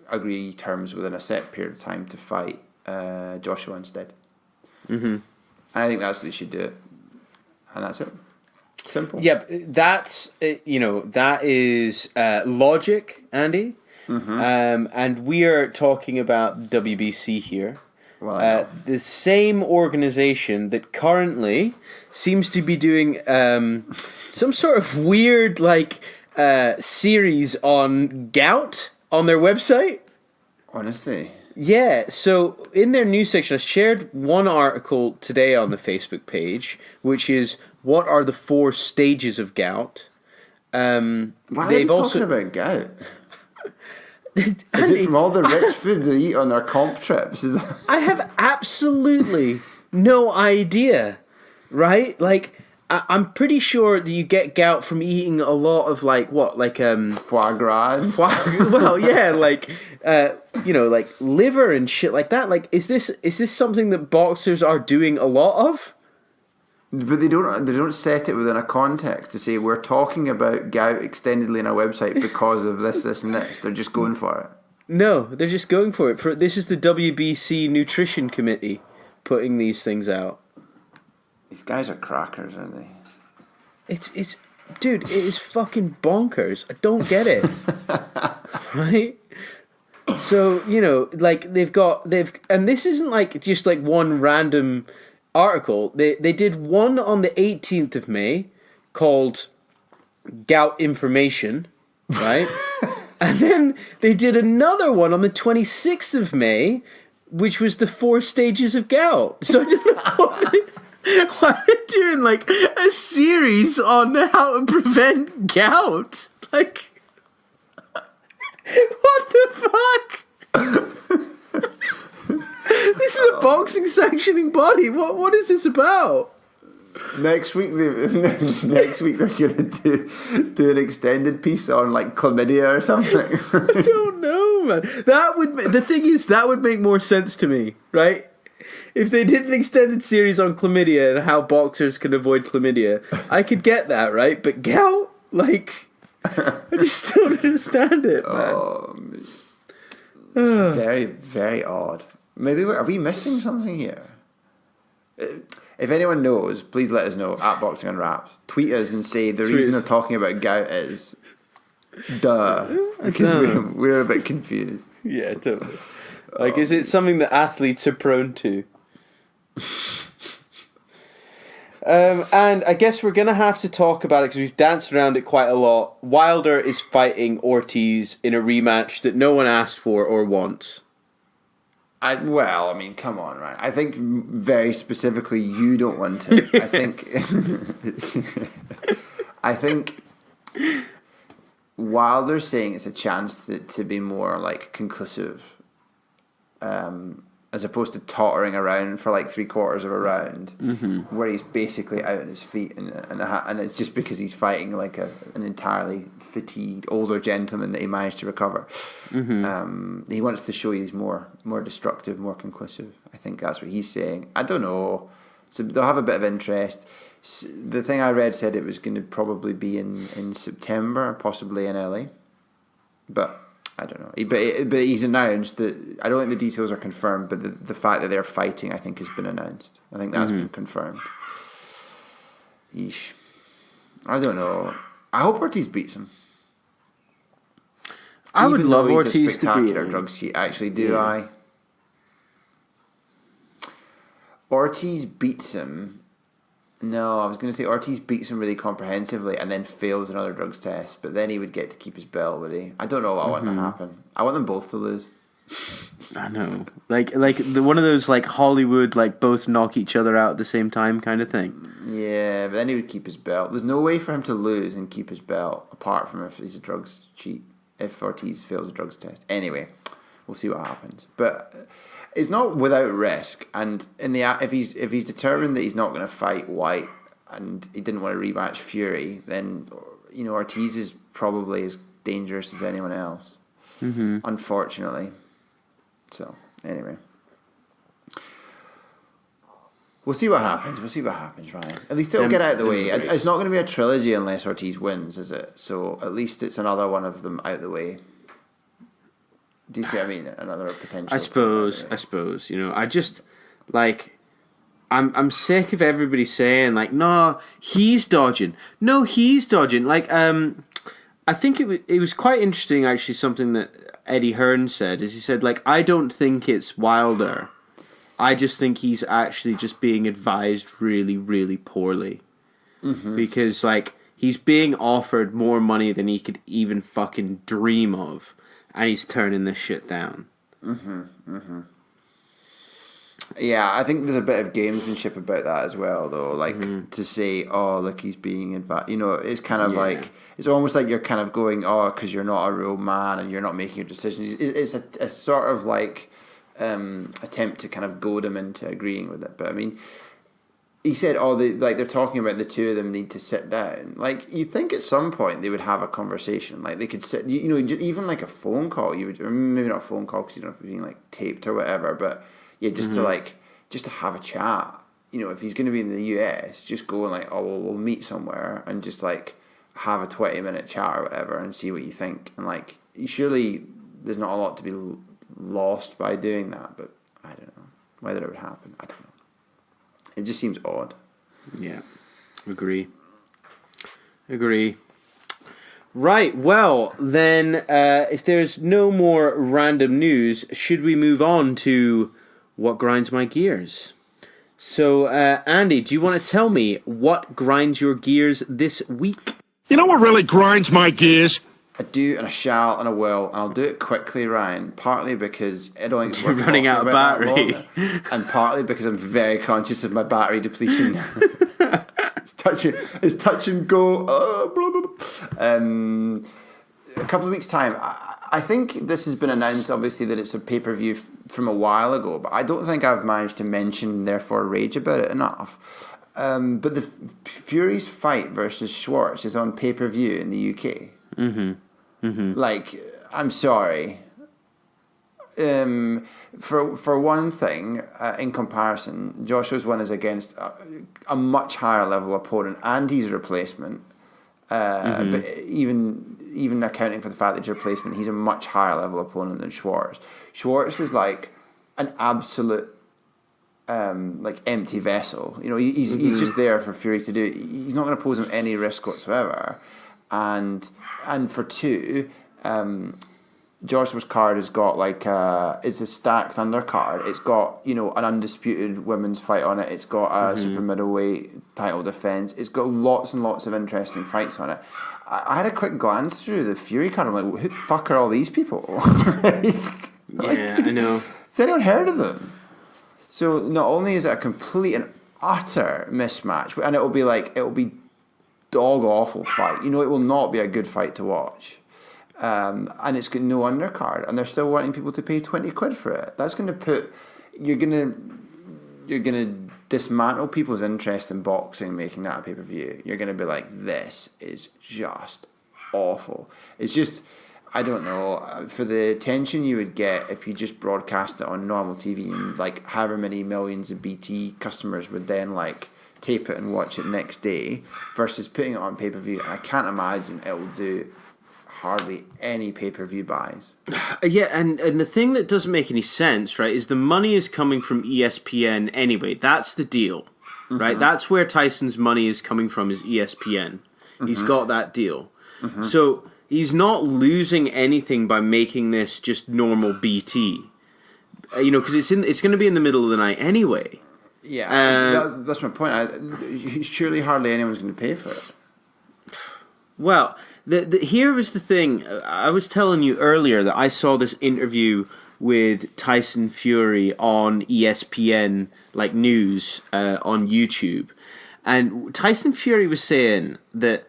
[SPEAKER 3] agree terms within a set period of time to fight Joshua instead. And I think that's what they should do it. And that's it. Simple.
[SPEAKER 2] Yeah, that is logic, Andy. And we are talking about WBC here.
[SPEAKER 3] Well,
[SPEAKER 2] the same organization that currently seems to be doing some sort of weird, series on gout on their website.
[SPEAKER 3] Honestly.
[SPEAKER 2] Yeah, so in their news section, I shared one article today on the Facebook page, which is, what are the 4 stages of gout?
[SPEAKER 3] Why are they talking about gout? Is it from all the rich food they eat on their comp trips?
[SPEAKER 2] I have absolutely no idea, right? I'm pretty sure that you get gout from eating a lot of
[SPEAKER 3] foie gras.
[SPEAKER 2] Well, yeah, like liver and shit like that. Like, is this something that boxers are doing a lot of?
[SPEAKER 3] But they don't set it within a context to say we're talking about gout extendedly on our website because of this, and this. They're just going for it. No,
[SPEAKER 2] they're just going for it. This is the WBC Nutrition Committee putting these things out.
[SPEAKER 3] These guys are crackers, aren't they?
[SPEAKER 2] It's dude, it is fucking bonkers. I don't get it. Right? So, and this isn't like just like one random article. They did one on the 18th of May called Gout Information, right? And then they did another one on the 26th of May, which was the 4 stages of gout. So I don't know why they're doing like a series on how to prevent gout. Like, what the fuck? This is a boxing sanctioning body. What is this about?
[SPEAKER 3] Next week they're gonna do an extended piece on like chlamydia or something.
[SPEAKER 2] I don't know, man. That would make more sense to me, right? If they did an extended series on chlamydia and how boxers can avoid chlamydia, I could get that, right? But gout, like, I just don't understand it, man.
[SPEAKER 3] Very, very odd. Maybe are we missing something here? If anyone knows, please let us know at Boxing Unwrapped. Tweet us and say the reason they're talking about gout is because we're a bit confused.
[SPEAKER 2] Yeah, totally. Like, is it something that athletes are prone to? And I guess we're gonna have to talk about it because we've danced around it quite a lot. Wilder is fighting Ortiz in a rematch that no one asked for or wants.
[SPEAKER 3] Come on, right? I think very specifically you don't want it. I think Wilder's saying it's a chance to be more like conclusive, as opposed to tottering around for like 3/4 of a round, where he's basically out on his feet, and it's just because he's fighting like an entirely fatigued older gentleman that he managed to recover. He wants to show he's more destructive, more conclusive. I think that's what he's saying. I don't know. So they'll have a bit of interest. The thing I read said it was going to probably be in September, possibly in LA, but I don't know. But he's announced that. I don't think the details are confirmed, but the fact that they're fighting, I think, has been announced. I think that's been confirmed. Yeesh. I don't know. I hope Ortiz beats him.
[SPEAKER 2] I would love Ortiz to beat him.
[SPEAKER 3] Spectacular drugs cheat. Actually, do I? Ortiz beats him. No, I was going to say Ortiz beats him really comprehensively and then fails another drugs test, but then he would get to keep his belt, would he? I don't know what I want to happen. I want them both to lose.
[SPEAKER 2] I know, like one of those like Hollywood like both knock each other out at the same time kind of thing.
[SPEAKER 3] Yeah, but then he would keep his belt. There's no way for him to lose and keep his belt apart from if he's a drugs cheat. If Ortiz fails a drugs test, anyway, we'll see what happens. But it's not without risk. And if he's determined that he's not going to fight White and he didn't want to rematch Fury, then Ortiz is probably as dangerous as anyone else. Unfortunately. So anyway, we'll see what happens. Ryan. At least it'll get out of the way. It's not going to be a trilogy unless Ortiz wins, is it? So at least it's another one of them out of the way. Do you see what I mean? Another potential.
[SPEAKER 2] I suppose. I just like. I'm sick of everybody saying like, no, he's dodging. No, he's dodging. Like, I think it was quite interesting actually. Something that Eddie Hearn said is he said like, I don't think it's Wilder. I just think he's actually just being advised really, really poorly. Because like he's being offered more money than he could even fucking dream of. And he's turning this shit down.
[SPEAKER 3] Yeah, I think there's a bit of gamesmanship about that as well, though. Like, to say, oh, look, he's being advised. It's kind of like, it's almost like you're kind of going, oh, because you're not a real man and you're not making your decisions. It's a sort of like attempt to kind of goad him into agreeing with it. But I mean, he said, "Oh, they're talking about the two of them need to sit down." Like, you'd think at some point they would have a conversation. Like, they could sit, even like a phone call. You would, or maybe not a phone call because you don't know if it's being like taped or whatever. But yeah, just to have a chat. If he's going to be in the US, just go and like, oh, well, we'll meet somewhere and just like have a 20-minute chat or whatever and see what you think. And like, surely there's not a lot to be lost by doing that. But I don't know whether it would happen. I don't know. It just seems odd.
[SPEAKER 2] Yeah, agree. Right, well, then, if there's no more random news, should we move on to what grinds my gears? So, Andy, do you want to tell me what grinds your gears this week?
[SPEAKER 1] You know what really grinds my gears?
[SPEAKER 3] I do, and I shall, and I will, and I'll do it quickly, Ryan. Partly because I don't think it's
[SPEAKER 2] You're running out of battery,
[SPEAKER 3] and partly because I'm very conscious of my battery depletion. It's touch and go. A couple of weeks' time. I think this has been announced, obviously, that it's a pay-per-view from a while ago, but I don't think I've managed to mention, therefore rage about it enough. But the Fury's fight versus Schwartz is on pay-per-view in the UK. Mm-hmm. Mm-hmm. Like, I'm sorry. For one thing, in comparison, Joshua's one is against a much higher level opponent and his replacement. But even accounting for the fact that he's a replacement, he's a much higher level opponent than Schwartz. Schwartz is like an absolute empty vessel. He's just there for Fury to do. He's not going to pose him any risk whatsoever. And for two, Joshua's card has got it's a stacked undercard. It's got an undisputed women's fight on it. It's got a super middleweight title defense. It's got lots and lots of interesting fights on it. I had a quick glance through the Fury card. I'm like, who the fuck are all these people?
[SPEAKER 2] I know.
[SPEAKER 3] Has anyone heard of them? So not only is it a complete and utter mismatch, and it will be dog awful fight. It will not be a good fight to watch. And it's got no undercard, and they're still wanting people to pay 20 quid for it. That's going to put you're gonna dismantle people's interest in boxing, making that a pay-per-view. You're gonna be like, this is just awful. It's just, I don't know, for the attention you would get if you just broadcast it on normal TV, and like however many millions of BT customers would then like tape it and watch it next day, versus putting it on pay-per-view. And I can't imagine it will do hardly any pay-per-view buys.
[SPEAKER 2] Yeah, and the thing that doesn't make any sense, right, is the money is coming from ESPN anyway. That's the deal, right? That's where Tyson's money is coming from, is ESPN. He's got that deal. So he's not losing anything by making this just normal BT. Because it's going to be in the middle of the night anyway.
[SPEAKER 3] Yeah, that's my point. Surely hardly anyone's going to pay for it.
[SPEAKER 2] Well, here was the thing. I was telling you earlier that I saw this interview with Tyson Fury on ESPN, like news, on YouTube. And Tyson Fury was saying that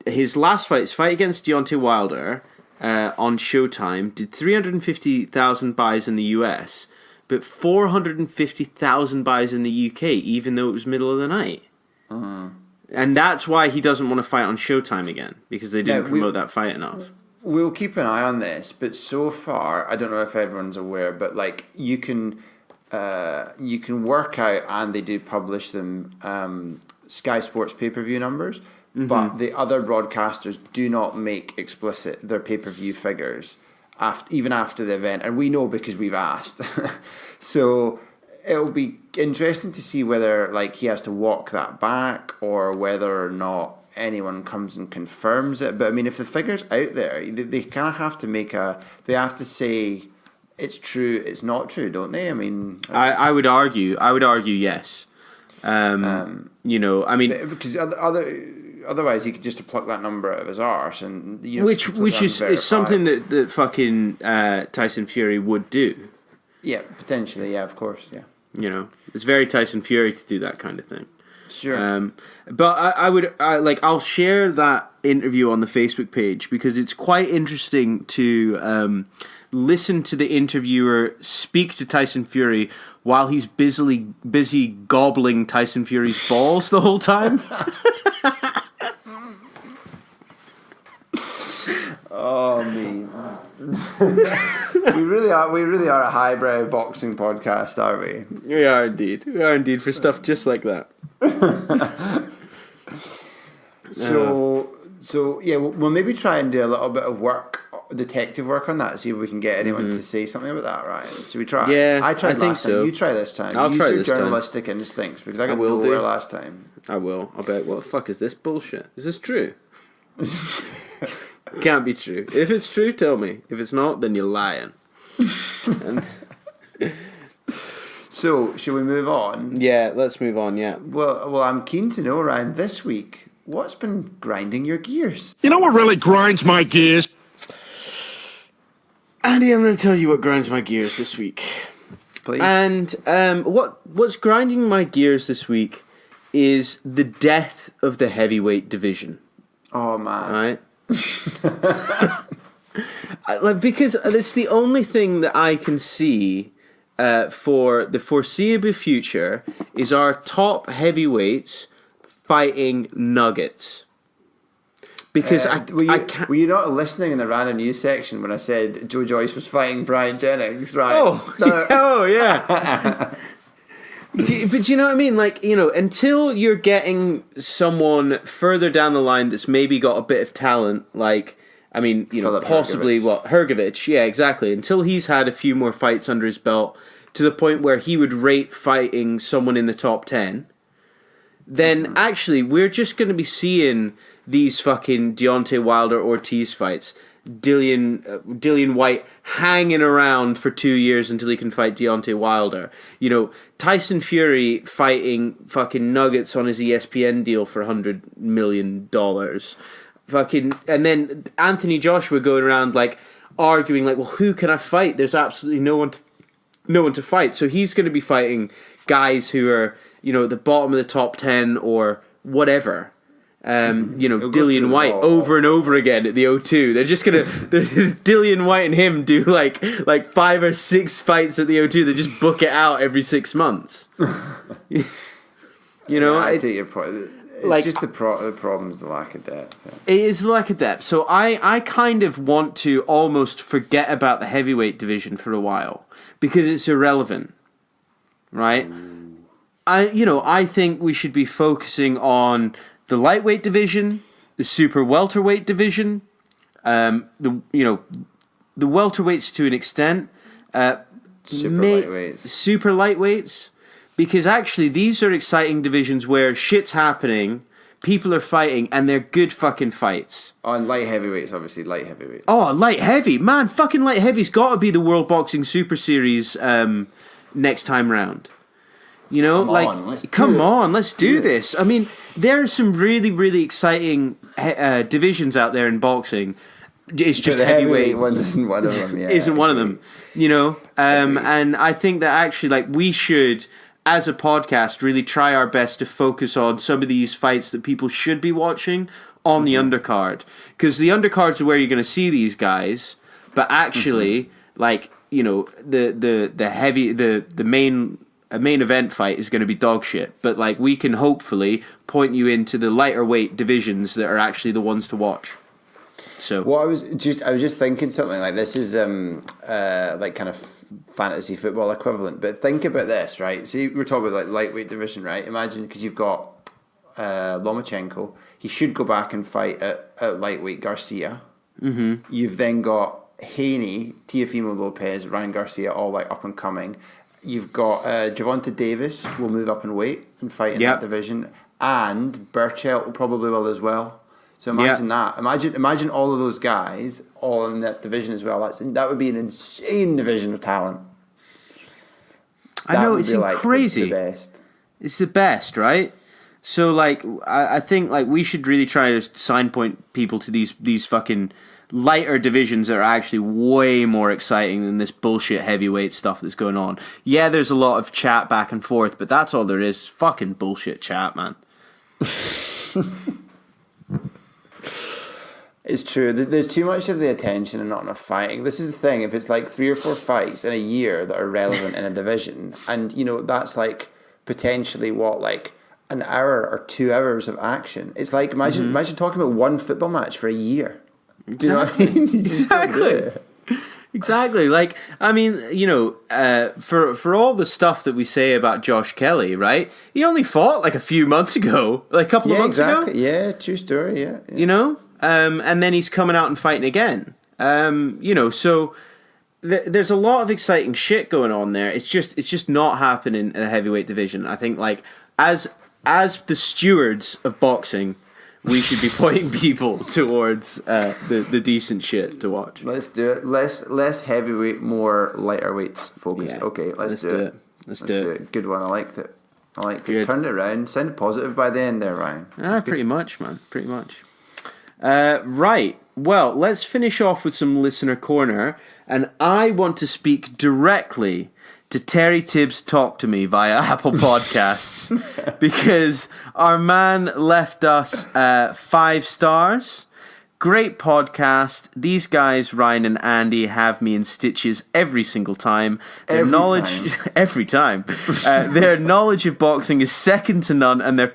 [SPEAKER 2] his last fight, his fight against Deontay Wilder on Showtime, did 350,000 buys in the US, but 450,000 buys in the UK, even though it was middle of the night. And that's why he doesn't want to fight on Showtime again, because they didn't promote that fight enough.
[SPEAKER 3] We'll keep an eye on this, but so far, I don't know if everyone's aware, but like you can work out, and they do publish them, Sky Sports pay-per-view numbers, but the other broadcasters do not make explicit their pay-per-view figures even after the event, and we know because we've asked. So it'll be interesting to see whether like he has to walk that back, or whether or not anyone comes and confirms it. But I mean, if the figure's out there, they kind of have to they have to say it's true, it's not true, don't they? I mean,
[SPEAKER 2] I would argue yes. I mean,
[SPEAKER 3] because otherwise he could just pluck that number out of his arse, and
[SPEAKER 2] which is something that fucking Tyson Fury would do.
[SPEAKER 3] Yeah, potentially. Yeah, of course. Yeah.
[SPEAKER 2] It's very Tyson Fury to do that kind of thing.
[SPEAKER 3] Sure.
[SPEAKER 2] But I'll share that interview on the Facebook page because it's quite interesting to listen to the interviewer speak to Tyson Fury while he's busy gobbling Tyson Fury's balls the whole time.
[SPEAKER 3] Oh, me. we really are a highbrow boxing podcast, aren't we?
[SPEAKER 2] We are indeed for stuff just like that.
[SPEAKER 3] So yeah, we'll maybe try and do a little bit of detective work on that. See if we can get anyone to say something about that, Ryan. Should we try?
[SPEAKER 2] Yeah,
[SPEAKER 3] I tried last time.
[SPEAKER 2] so.
[SPEAKER 3] You try this time.
[SPEAKER 2] I'll try
[SPEAKER 3] your
[SPEAKER 2] this time.
[SPEAKER 3] journalistic instincts because I got nowhere last time.
[SPEAKER 2] I will. I'll bet. What the fuck is this bullshit? Is this true? Can't be true. If it's true, tell me. If it's not, then you're lying.
[SPEAKER 3] So, should we move on?
[SPEAKER 2] Yeah, let's move on, yeah.
[SPEAKER 3] Well, I'm keen to know, Ryan, this week, what's been grinding your gears?
[SPEAKER 1] You know what really grinds my gears?
[SPEAKER 2] Andy, I'm going to tell you what grinds my gears this week.
[SPEAKER 3] Please.
[SPEAKER 2] And what's grinding my gears this week is the death of the heavyweight division.
[SPEAKER 3] Oh, man.
[SPEAKER 2] Right? Because it's the only thing that I can see for the foreseeable future is our top heavyweights fighting nuggets. Because
[SPEAKER 3] were you not listening in the random news section when I said Joe Joyce was fighting Bryant Jennings? Right?
[SPEAKER 2] Oh yeah. But you know what I mean? Like, until you're getting someone further down the line that's maybe got a bit of talent, like,
[SPEAKER 3] Filip
[SPEAKER 2] possibly
[SPEAKER 3] Hrgovic.
[SPEAKER 2] Hrgovic, yeah, exactly. Until he's had a few more fights under his belt to the point where he would rate fighting someone in the top 10, then actually we're just going to be seeing these fucking Deontay Wilder Ortiz fights. Dillian White hanging around for 2 years until he can fight Deontay Wilder. Tyson Fury fighting fucking nuggets on his ESPN deal for $100 million. And then Anthony Joshua going around like arguing like, well, who can I fight? There's absolutely no one to fight. So he's going to be fighting guys who are at the bottom of the top 10 or whatever. Dillian White over and over again at the O2. They're just gonna Dillian White and him do like 5 or 6 fights at the O2. They just book it out every 6 months.
[SPEAKER 3] I take your point. It's just the problem's the lack of depth. Yeah.
[SPEAKER 2] It is the lack of depth. So I kind of want to almost forget about the heavyweight division for a while because it's irrelevant, right? I think we should be focusing on the lightweight division, the super welterweight division, the welterweights to an extent, super lightweights, because actually these are exciting divisions where shit's happening, people are fighting, and they're good fucking fights.
[SPEAKER 3] Oh, and light heavyweights, obviously, light heavyweight.
[SPEAKER 2] Oh, light heavy, man, fucking light heavy's got to be the World Boxing Super Series next time round. Come on, let's do this. I mean, there are some really, really exciting divisions out there in boxing. It's just
[SPEAKER 3] the
[SPEAKER 2] heavyweight
[SPEAKER 3] one isn't one of them. Yeah,
[SPEAKER 2] isn't one of them. And I think that actually, we should, as a podcast, really try our best to focus on some of these fights that people should be watching on the undercard, because the undercards are where you're going to see these guys. But actually, a main event fight is going to be dog shit, but we can hopefully point you into the lighter weight divisions that are actually the ones to watch. So
[SPEAKER 3] I was just thinking something like this is kind of fantasy football equivalent, but think about this, right? See, we're talking about lightweight division, right? Imagine, because you've got Lomachenko, he should go back and fight at lightweight Garcia. Mm-hmm. You've then got Haney, Teofimo Lopez, Ryan Garcia, all up and coming. You've got Gervonta Davis will move up in weight and fight in that division, and Burchell probably will as well. So imagine that. Imagine all of those guys all in that division as well. That would be an insane division of talent.
[SPEAKER 2] I know, it's crazy.
[SPEAKER 3] The best.
[SPEAKER 2] It's the best, right? So I think we should really try to signpoint people to these fucking lighter divisions that are actually way more exciting than this bullshit heavyweight stuff that's going on. Yeah, there's a lot of chat back and forth, but that's all there is. Fucking bullshit chat, man.
[SPEAKER 3] It's true. There's too much of the attention and not enough fighting. This is the thing. If it's like 3 or 4 fights in a year that are relevant in a division, and that's like potentially like an hour or 2 hours of action. It's like imagine talking about one football match for a year. Do you know what I mean?
[SPEAKER 2] Exactly. Like, I mean, for all the stuff that we say about Josh Kelly, right? He only fought like a few months ago, like a couple of months ago.
[SPEAKER 3] Yeah, true story. Yeah.
[SPEAKER 2] And then he's coming out and fighting again. So there's a lot of exciting shit going on there. It's just not happening in the heavyweight division. I think like as the stewards of boxing, we should be pointing people towards the decent shit to watch.
[SPEAKER 3] Let's do it. Less heavyweight, more lighter weights focus.
[SPEAKER 2] Yeah.
[SPEAKER 3] Okay, let's do it.
[SPEAKER 2] Let's do it.
[SPEAKER 3] Good one. I liked it. Turned it around. Sounded positive by the end there, Ryan.
[SPEAKER 2] Pretty much, man. Pretty much. Right. Well, let's finish off with some listener corner, and I want to speak directly to Terry Tibbs Talk to Me via Apple Podcasts because our man left us 5 stars. Great podcast. These guys, Ryan and Andy, have me in stitches every single time. Their every time. Their knowledge of boxing is second to none, and the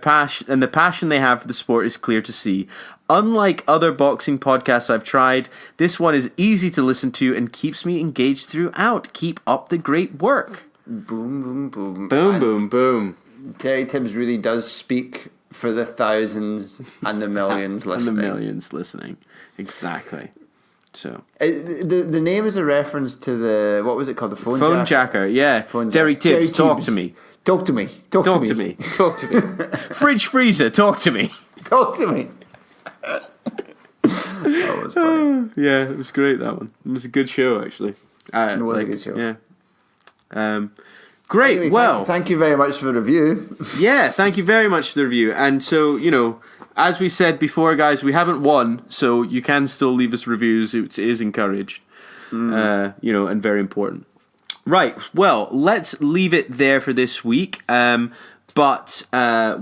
[SPEAKER 2] passion they have for the sport is clear to see. Unlike other boxing podcasts I've tried, this one is easy to listen to and keeps me engaged throughout. Keep up the great work.
[SPEAKER 3] Boom, boom, boom.
[SPEAKER 2] Boom, boom, boom.
[SPEAKER 3] Terry Tibbs really does speak for the thousands and the millions listening.
[SPEAKER 2] And the millions listening. Exactly. So
[SPEAKER 3] the name is a reference to the, what was it called? The phone
[SPEAKER 2] jacker. Yeah. Terry Tibbs, talk to me.
[SPEAKER 3] Talk to me.
[SPEAKER 2] Talk to me. Talk to me. Fridge freezer, talk to me.
[SPEAKER 3] Talk to me. That was funny.
[SPEAKER 2] Yeah, it was great, that one. It was a good show, actually.
[SPEAKER 3] It was a good show.
[SPEAKER 2] Yeah. Great. Anyway,
[SPEAKER 3] thank you very much for the review.
[SPEAKER 2] Yeah, thank you very much for the review. And so, as we said before, guys, we haven't won, so you can still leave us reviews. It is encouraged, and very important. Right. Well, let's leave it there for this week. But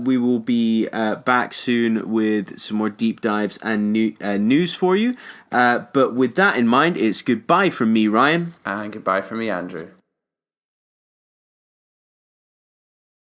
[SPEAKER 2] we will be back soon with some more deep dives and news for you. But with that in mind, it's goodbye from me, Ryan.
[SPEAKER 3] And goodbye from me, Andrew.